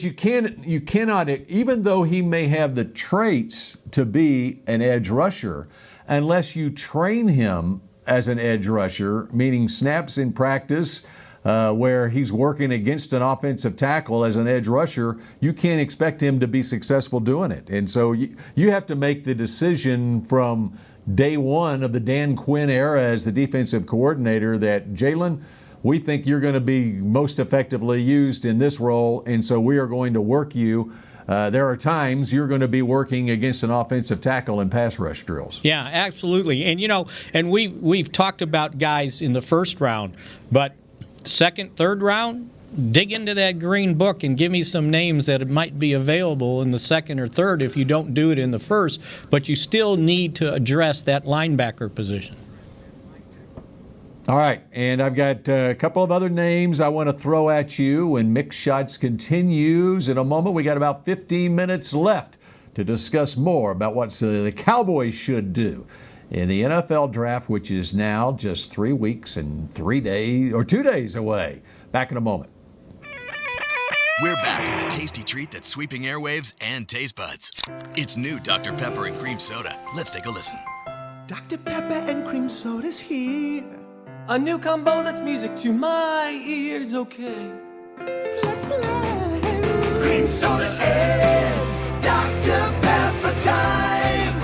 you cannot, even though he may have the traits to be an edge rusher, unless you train him as an edge rusher, meaning snaps in practice where he's working against an offensive tackle as an edge rusher, you can't expect him to be successful doing it. And so you have to make the decision from day one of the Dan Quinn era as the defensive coordinator that, Jalen, we think you're going to be most effectively used in this role, and so we are going to work you. There are times you're going to be working against an offensive tackle in pass rush drills. Yeah, absolutely. And you know, and we've talked about guys in the first round, but second, third round, dig into that green book and give me some names that might be available in the second or third if you don't do it in the first, but you still need to address that linebacker position. All right, and I've got a couple of other names I want to throw at you when Mick Shots continues in a moment. We got about 15 minutes left to discuss more about what the Cowboys should do in the NFL draft, which is now just 3 weeks and 3 days or 2 days away. Back in a moment. We're back with a tasty treat that's sweeping airwaves and taste buds. It's new Dr. Pepper and Cream Soda. Let's take a listen. Dr. Pepper and Cream Soda's here. A new combo that's music to my ears, okay. Let's play. Cream Soda and Dr. Pepper time.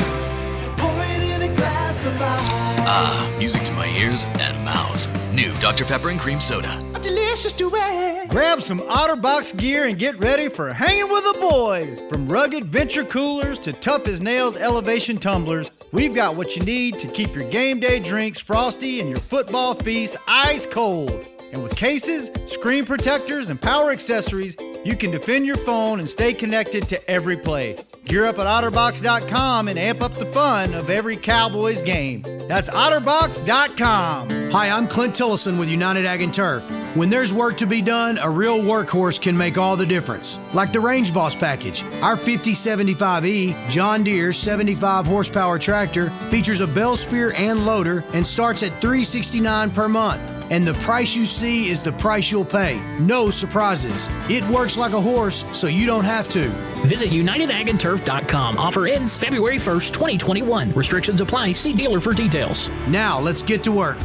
Pour it in a glass of ice. Music to my ears and mouth. New Dr. Pepper and Cream Soda. A delicious duet. Grab some OtterBox gear and get ready for hanging with the boys. From rugged venture coolers to tough as nails elevation tumblers, we've got what you need to keep your game day drinks frosty and your football feast ice cold. And with cases, screen protectors, and power accessories, you can defend your phone and stay connected to every play. Gear up at OtterBox.com and amp up the fun of every Cowboys game. That's OtterBox.com. Hi, I'm Clint Tillison with United Ag and Turf. When there's work to be done, a real workhorse can make all the difference. Like the Range Boss package. Our 5075E John Deere 75 horsepower tractor features a bell spear and loader and starts at $369 per month. And the price you see is the price you'll pay. No surprises. It works like a horse, so you don't have to. Visit UnitedAgAndTurf.com. Offer ends February 1st, 2021. Restrictions apply. See dealer for details. Now, let's get to work.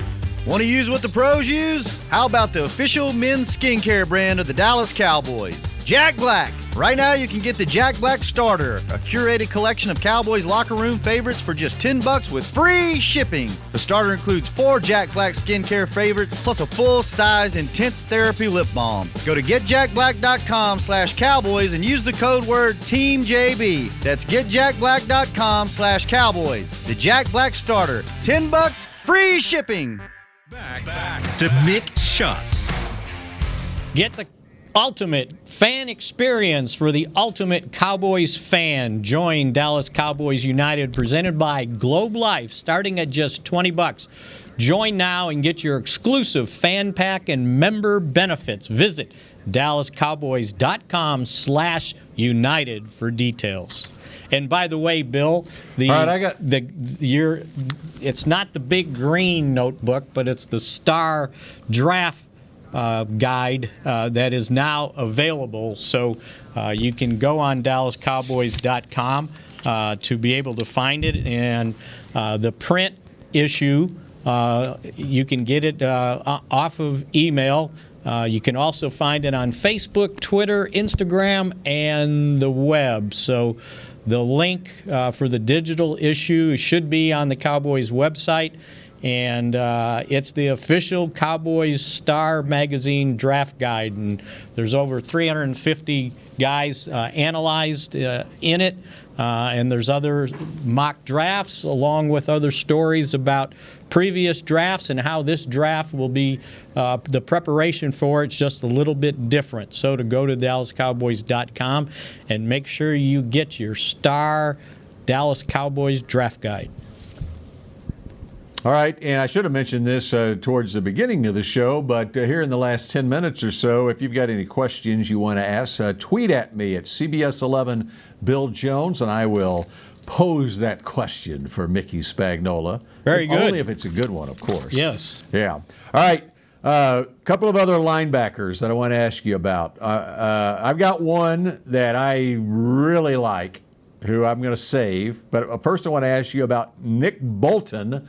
Want to use what the pros use? How about the official men's skincare brand of the Dallas Cowboys, Jack Black? Right now, you can get the Jack Black Starter, a curated collection of Cowboys locker room favorites for just $10 with free shipping. The starter includes 4 Jack Black skincare favorites, plus a full-sized intense therapy lip balm. Go to getjackblack.com/Cowboys and use the code word TEAMJB. That's getjackblack.com/Cowboys. The Jack Black Starter, $10, free shipping. Back to Mick Shots. Get the ultimate fan experience for the ultimate Cowboys fan. Join Dallas Cowboys United, presented by Globe Life, starting at just $20. Join now and get your exclusive fan pack and member benefits. Visit DallasCowboys.com/United for details. And by the way, Bill, it's not the big green notebook, but it's the Star Draft guide that is now available. So you can go on DallasCowboys.com to be able to find it. And the print issue, you can get it off of email. You can also find it on Facebook, Twitter, Instagram, and the web. So the link for the digital issue should be on the Cowboys website. And it's the official Cowboys Star Magazine draft guide. And there's over 350 guys analyzed in it. And there's other mock drafts along with other stories about previous drafts and how this draft will be, the preparation for it's just a little bit different. So to go to DallasCowboys.com and make sure you get your Star Dallas Cowboys draft guide. All right, and I should have mentioned this towards the beginning of the show, but here in the last 10 minutes or so, if you've got any questions you want to ask, tweet at me at CBS11 Bill Jones, and I will pose that question for Mickey Spagnola. Very good. Only if it's a good one, of course. Yes. Yeah. All right, a couple of other linebackers that I want to ask you about. I've got one that I really like, who I'm going to save, but first I want to ask you about Nick Bolton,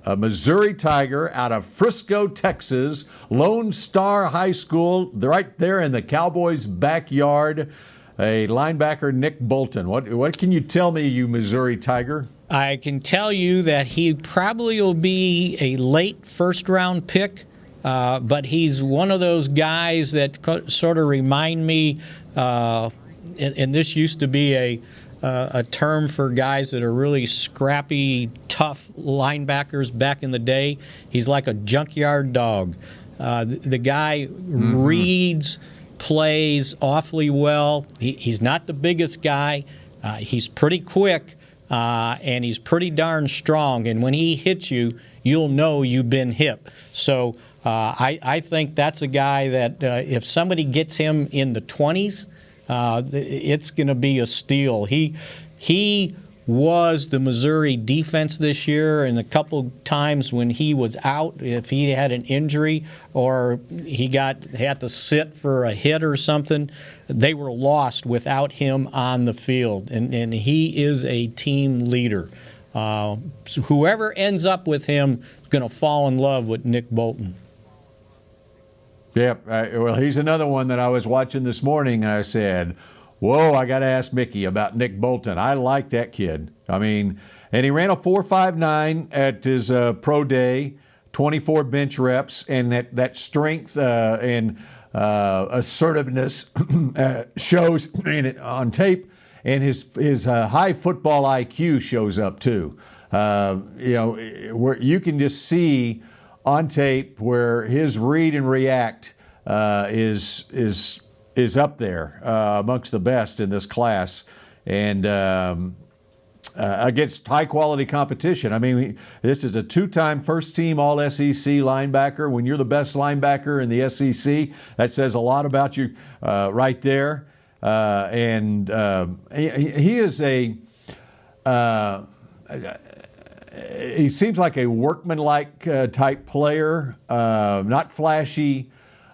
a Missouri Tiger out of Frisco, Texas, Lone Star High School, right there in the Cowboys' backyard. A linebacker, Nick Bolton. What can you tell me, you Missouri Tiger? I can tell you that he probably will be a late first-round pick, but he's one of those guys that sort of remind me, and this used to be a term for guys that are really scrappy, tough linebackers back in the day. He's like a junkyard dog. The guy reads plays awfully well. He's not the biggest guy. He's pretty quick, and he's pretty darn strong. And when he hits you, you'll know you've been hit. So I think that's a guy that if somebody gets him in the 20s, it's going to be a steal. He was the Missouri defense this year, and a couple times when he was out, if he had an injury or he had to sit for a hit or something, they were lost without him on the field. And he is a team leader. So whoever ends up with him is going to fall in love with Nick Bolton. Yeah, well, he's another one that I was watching this morning, and I said, whoa, I got to ask Mickey about Nick Bolton. I like that kid. I mean, and he ran a 4.59 at his pro day, 24 bench reps, and that strength and assertiveness shows on tape, and his high football IQ shows up too. Where you can just see on tape where his read and react is up there amongst the best in this class, and against high-quality competition. I mean, this is a two-time first-team All-SEC linebacker. When you're the best linebacker in the SEC, that says a lot about you right there. And he is he seems like a workmanlike type player, not flashy.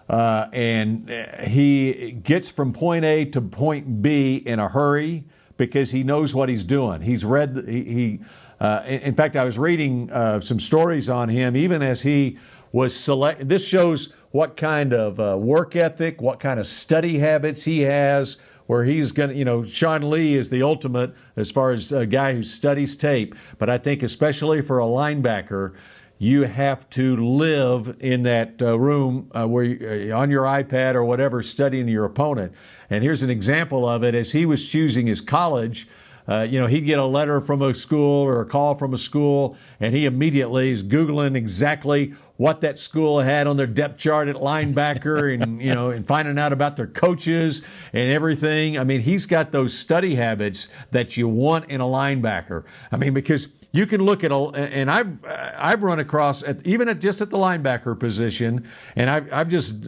And he gets from point A to point B in a hurry because he knows what he's doing. He's read. In fact, I was reading some stories on him, even as he was selected. This shows what kind of work ethic, what kind of study habits he has. Where he's going to, Sean Lee is the ultimate as far as a guy who studies tape. But I think especially for a linebacker, you have to live in that room where on your iPad or whatever, studying your opponent. And here's an example of it. As he was choosing his college, he'd get a letter from a school or a call from a school, and he immediately is Googling exactly what that school had on their depth chart at linebacker and, and finding out about their coaches and everything. I mean, he's got those study habits that you want in a linebacker. I mean, because you can look at and I've run across just at the linebacker position, and I've just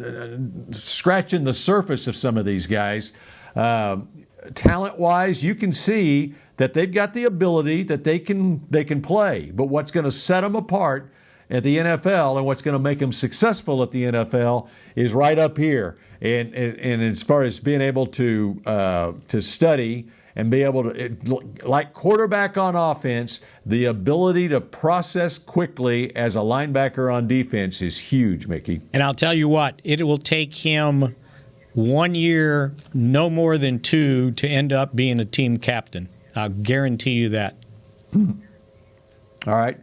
scratching the surface of some of these guys. Talent-wise, you can see that they've got the ability that they can play. But what's going to set them apart at the NFL and what's going to make them successful at the NFL is right up here. And as far as being able to study and be able to, like quarterback on offense, the ability to process quickly as a linebacker on defense is huge, Mickey. And I'll tell you what, it will take him 1 year, no more than 2, to end up being a team captain. I'll guarantee you that. All right.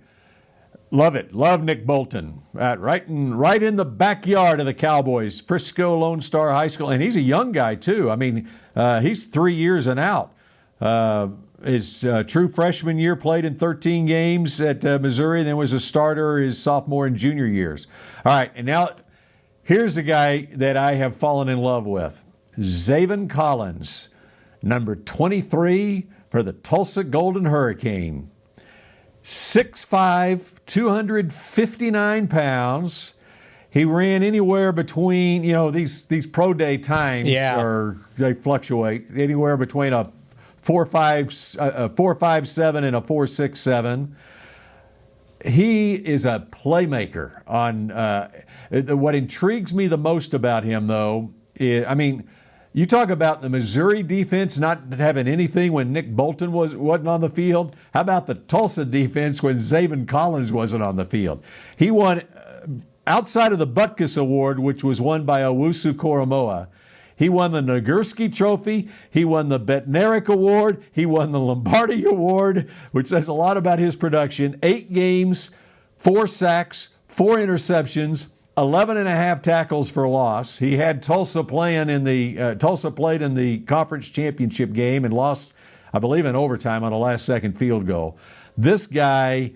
Love it. Love Nick Bolton. Right in the backyard of the Cowboys, Frisco Lone Star High School. And he's a young guy, too. I mean, he's 3 years and out. His true freshman year played in 13 games at Missouri, and then was a starter his sophomore and junior years. All right, and now here's a guy that I have fallen in love with. Zaven Collins, number 23 for the Tulsa Golden Hurricane. 6'5", 259 pounds. He ran anywhere between, these pro day times they fluctuate anywhere between a 4.57 and a 4.67. He is a playmaker. What intrigues me the most about him, though, is, you talk about the Missouri defense not having anything when Nick Bolton wasn't on the field. How about the Tulsa defense when Zaven Collins wasn't on the field? He won, outside of the Butkus Award, which was won by Wussu Koromoa, he won the Nagurski Trophy, he won the Bednarik Award, he won the Lombardi Award, which says a lot about his production. 8 games, 4 sacks, 4 interceptions, 11.5 tackles for loss. He had Tulsa playing Tulsa played in the conference championship game and lost, I believe, in overtime on a last-second field goal. This guy,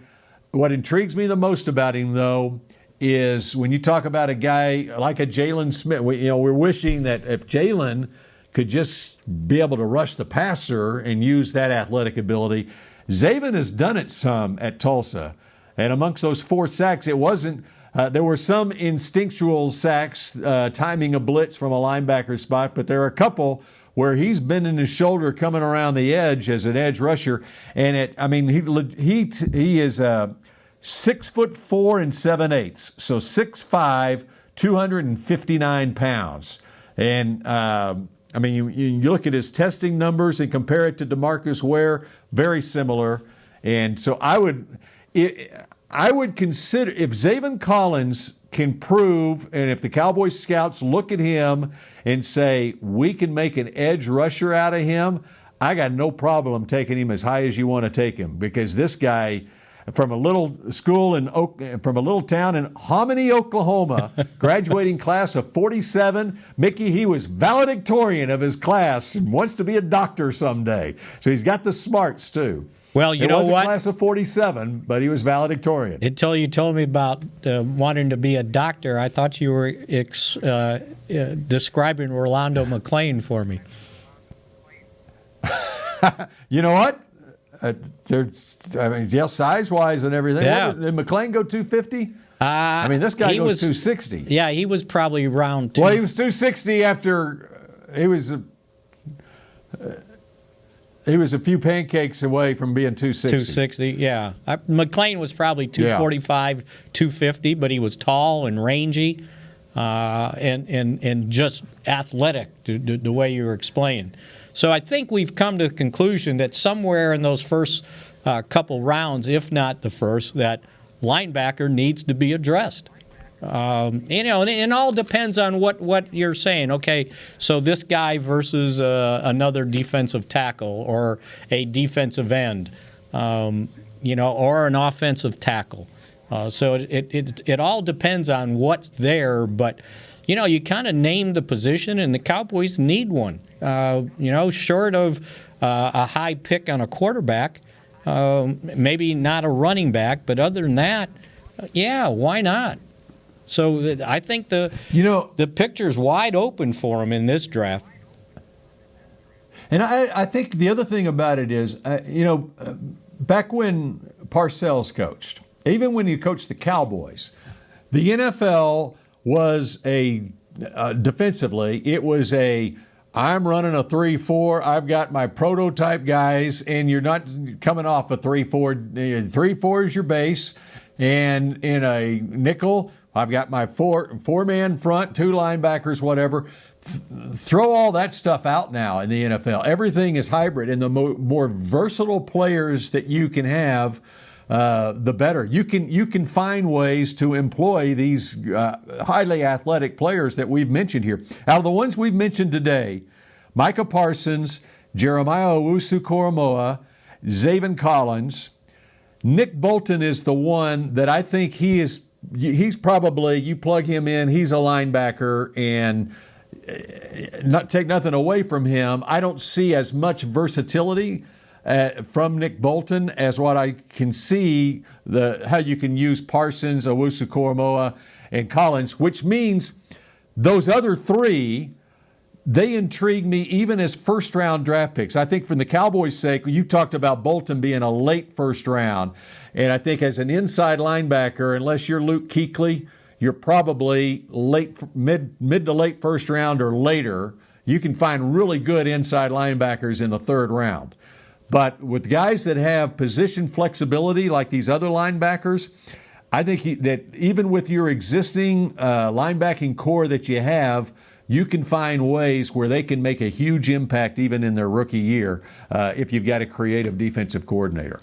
what intrigues me the most about him, though, is when you talk about a guy like a Jalen Smith, we're wishing that if Jalen could just be able to rush the passer and use that athletic ability. Zaven has done it some at Tulsa. And amongst those 4 sacks, it wasn't there were some instinctual sacks, timing a blitz from a linebacker spot, but there are a couple where he's bending his shoulder coming around the edge as an edge rusher. And he is 6'4" and 7/8", so 6'5", 259 pounds. And you look at his testing numbers and compare it to DeMarcus Ware, very similar. And so I would consider, if Zaven Collins can prove, and if the Cowboys scouts look at him and say, we can make an edge rusher out of him, I got no problem taking him as high as you want to take him, because this guy, from a little town in Hominy, Oklahoma, graduating class of 47. Mickey, he was valedictorian of his class and wants to be a doctor someday. So he's got the smarts too. Well, you know what? It was a class of 47, but he was valedictorian. Until you told me about wanting to be a doctor, I thought you were describing Orlando McClain for me. You know what? Size-wise and everything. Yeah. Did McClain go 250? This guy goes 260. Yeah, he was probably around 2. Well, he was 260 after he was a few pancakes away from being 260. 260, yeah. McClain was probably 245, 250, but he was tall and rangy and just athletic, the way you were explaining. So I think we've come to the conclusion that somewhere in those first couple rounds, if not the first, that linebacker needs to be addressed. And it all depends on what you're saying. Okay, so this guy versus another defensive tackle or a defensive end, or an offensive tackle. So it all depends on what's there. But you kind of name the position, and the Cowboys need one. Short of a high pick on a quarterback, maybe not a running back, but other than that, why not? So I think the picture's wide open for him in this draft. And I think the other thing about it is, back when Parcells coached, even when he coached the Cowboys, the NFL was defensively, it was I'm running a 3-4. I've got my prototype guys, and you're not coming off a 3-4. 3-4 is your base, and in a nickel, I've got my four-man front, 2 linebackers, whatever. Throw all that stuff out now in the NFL. Everything is hybrid, and the more versatile players that you can have, the better. You can find ways to employ these highly athletic players that we've mentioned here. Out of the ones we've mentioned today, Micah Parsons, Jeremiah Owusu-Koramoah, Zaven Collins, Nick Bolton is the one that I think he's probably, you plug him in, he's a linebacker, and not take nothing away from him. I don't see as much versatility from Nick Bolton as what I can see how you can use Parsons, Owusu-Koramoah, and Collins, which means those other 3, they intrigue me even as first-round draft picks. I think for the Cowboys' sake, you talked about Bolton being a late first round, and I think as an inside linebacker, unless you're Luke Kuechly, you're probably mid to late first round or later. You can find really good inside linebackers in the 3rd round. But with guys that have position flexibility like these other linebackers, I think that even with your existing linebacking core that you have, you can find ways where they can make a huge impact even in their rookie year if you've got a creative defensive coordinator.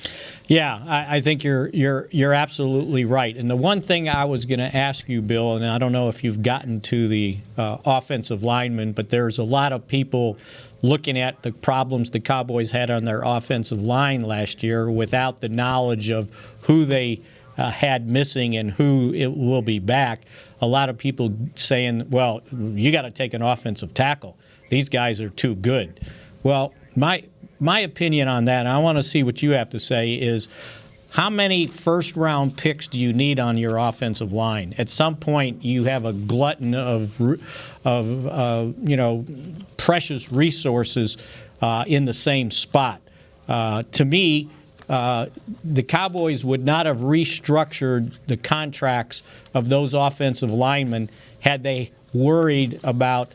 Yeah, I think you're absolutely right. And the one thing I was going to ask you, Bill, and I don't know if you've gotten to the offensive linemen, but there's a lot of people looking at the problems the Cowboys had on their offensive line last year without the knowledge of who they had missing and who it will be back. A lot of people saying, well, you got to take an offensive tackle. These guys are too good. Well, my opinion on that, and I want to see what you have to say, is how many first-round picks do you need on your offensive line? At some point, you have a glutton of precious resources in the same spot. To me, the Cowboys would not have restructured the contracts of those offensive linemen had they worried about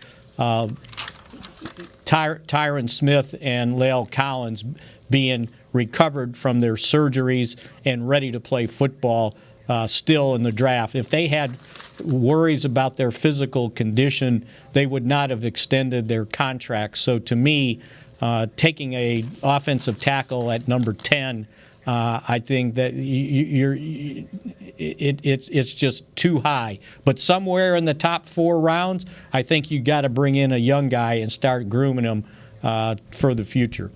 Tyron Smith and La'el Collins being recovered from their surgeries and ready to play football still in the draft. If they had worries about their physical condition, they would not have extended their contracts. So to me, taking a offensive tackle at number 10, I think that it's just too high. But somewhere in the top 4 rounds, I think you got to bring in a young guy and start grooming him for the future.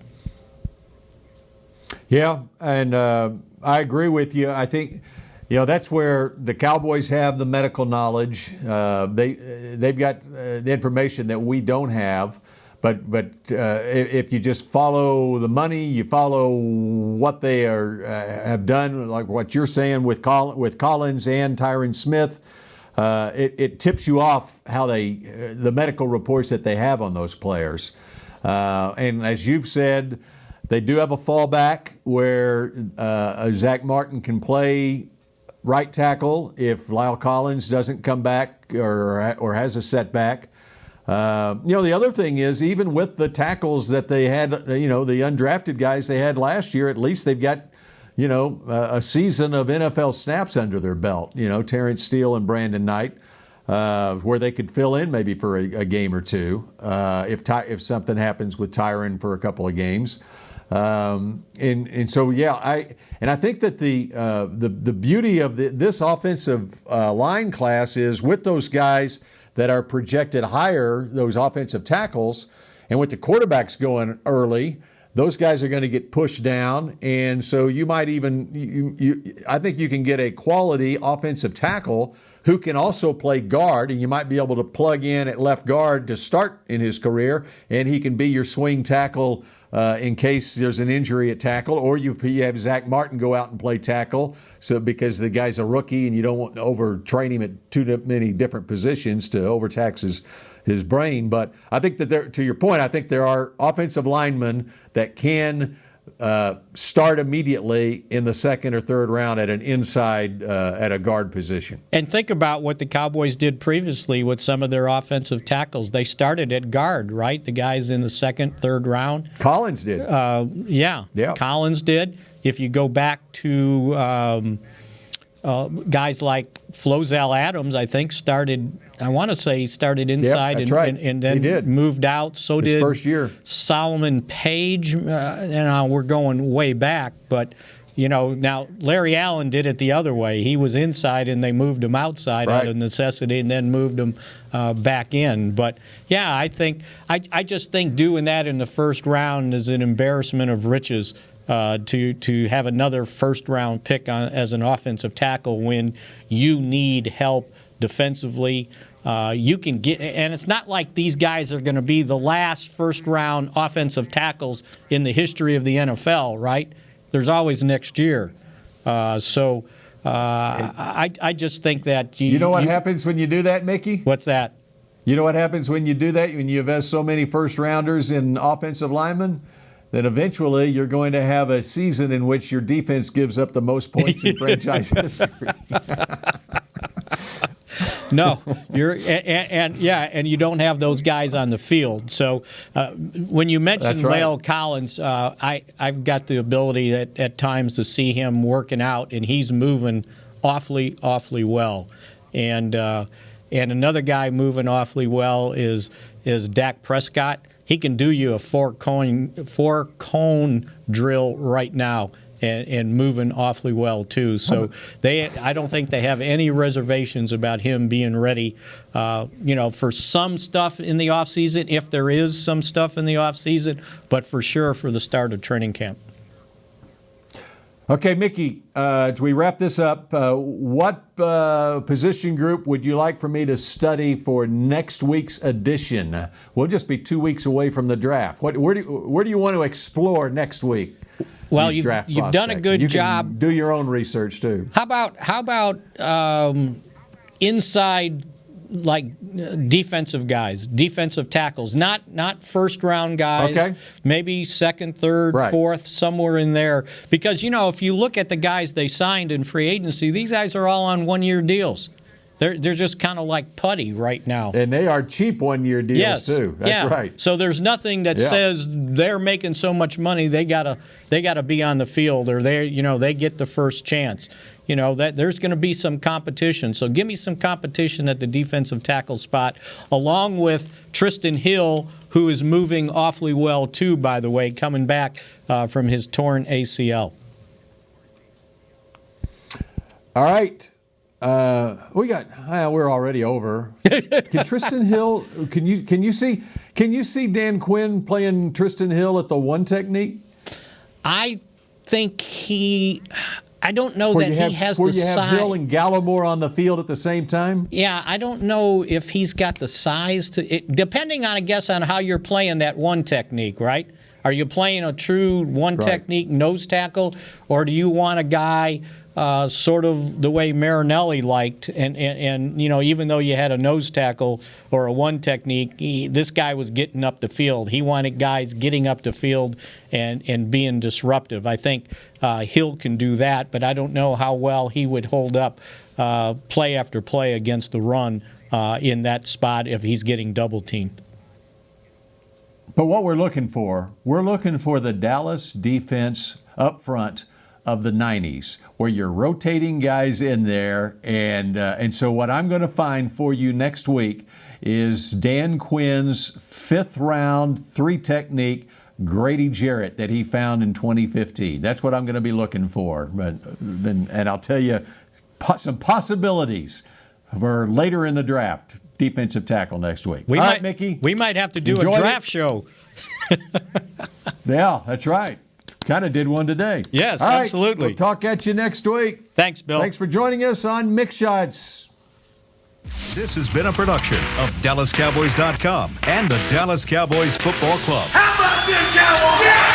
Yeah, and I agree with you. I think, that's where the Cowboys have the medical knowledge. They've got the information that we don't have. But if you just follow the money, you follow what they have done, like what you're saying with Collins and Tyron Smith, it tips you off how the medical reports that they have on those players. And as you've said, they do have a fallback where Zach Martin can play right tackle if La'el Collins doesn't come back or has a setback. The other thing is, even with the tackles that they had, the undrafted guys they had last year, at least they've got, a season of NFL snaps under their belt. Terrence Steele and Brandon Knight, where they could fill in maybe for a game or two if something happens with Tyron for a couple of games. I think that the beauty of this offensive line class is with those guys that are projected higher, those offensive tackles, and with the quarterbacks going early, those guys are going to get pushed down, and so you might even I think you can get a quality offensive tackle who can also play guard, and you might be able to plug in at left guard to start in his career, and he can be your swing tackle in case there's an injury at tackle, or you have Zach Martin go out and play tackle, so because the guy's a rookie and you don't want to overtrain him at too many different positions to overtax his brain. But I think that to your point, I think there are offensive linemen that can start immediately in the second or third round at an inside at a guard position. And think about what the Cowboys did previously with some of their offensive tackles. They started at guard, right? The guys in the second, third round. Collins did. Yeah. Collins did. If you go back to guys like Flozell Adams, I think started inside and then moved out. So his did first year. Solomon Page. We're going way back, but now Larry Allen did it the other way. He was inside and they moved him outside out of necessity and then moved him back in. But yeah, I just think doing that in the first round is an embarrassment of riches. To have another first-round pick as an offensive tackle when you need help defensively. You can get, and it's not like these guys are going to be the last first-round offensive tackles in the history of the NFL, right? There's always next year. I just think that you know what happens when you do that, Mickey? What's that? You know what happens when you do that? When you invest so many first-rounders in offensive linemen? That eventually you're going to have a season in which your defense gives up the most points in franchise history. No, and you don't have those guys on the field. So when you mentioned La'el Collins, I've got the ability at times to see him working out, and he's moving awfully well. And another guy moving awfully well is Dak Prescott. He can do you a four cone drill right now and moving awfully well too. So I don't think they have any reservations about him being ready, for some stuff in the offseason, if there is some stuff in the offseason, but for sure for the start of training camp. Okay, Mickey, as we wrap this up, what position group would you like for me to study for next week's edition? We'll just be 2 weeks away from the draft. Where do you want to explore next week? Well, these draft you've done a good job. Do your own research too. How about inside, like defensive guys, defensive tackles, not first round guys, maybe second, third, fourth, somewhere in there. Because if you look at the guys they signed in free agency, these guys are all on 1-year deals. They're just kind of like putty right now. And they are cheap 1-year deals too. That's right. So there's nothing that says they're making so much money they gotta be on the field, or they get the first chance. That there's going to be some competition. So give me some competition at the defensive tackle spot, along with Tristan Hill, who is moving awfully well too, by the way, coming back from his torn ACL. All right. We're already over. Can Tristan Hill? Can you see Dan Quinn playing Tristan Hill at the one technique? I think I don't know that he has the size. Where you have Hill and Gallimore on the field at the same time? Yeah, I don't know if he's got the size depending on, I guess, on how you're playing that one technique, right? Are you playing a true one technique nose tackle, or do you want a guy sort of the way Marinelli liked, and even though you had a nose tackle or a one technique, this guy was getting up the field. He wanted guys getting up the field and being disruptive. I think Hill can do that, but I don't know how well he would hold up play after play against the run in that spot if he's getting double teamed. But what we're looking for the Dallas defense up front of the 90s, where you're rotating guys in there. And so what I'm going to find for you next week is Dan Quinn's 5th round 3-technique Grady Jarrett that he found in 2015. That's what I'm going to be looking for. And I'll tell you some possibilities for later in the draft, defensive tackle next week. All right, Mickey? We might have to do a draft show. Yeah, that's right. Kind of did one today. Yes, all right, absolutely. We'll talk at you next week. Thanks, Bill. Thanks for joining us on Mick Shots. This has been a production of DallasCowboys.com and the Dallas Cowboys Football Club. How about this, Cowboys? Yeah!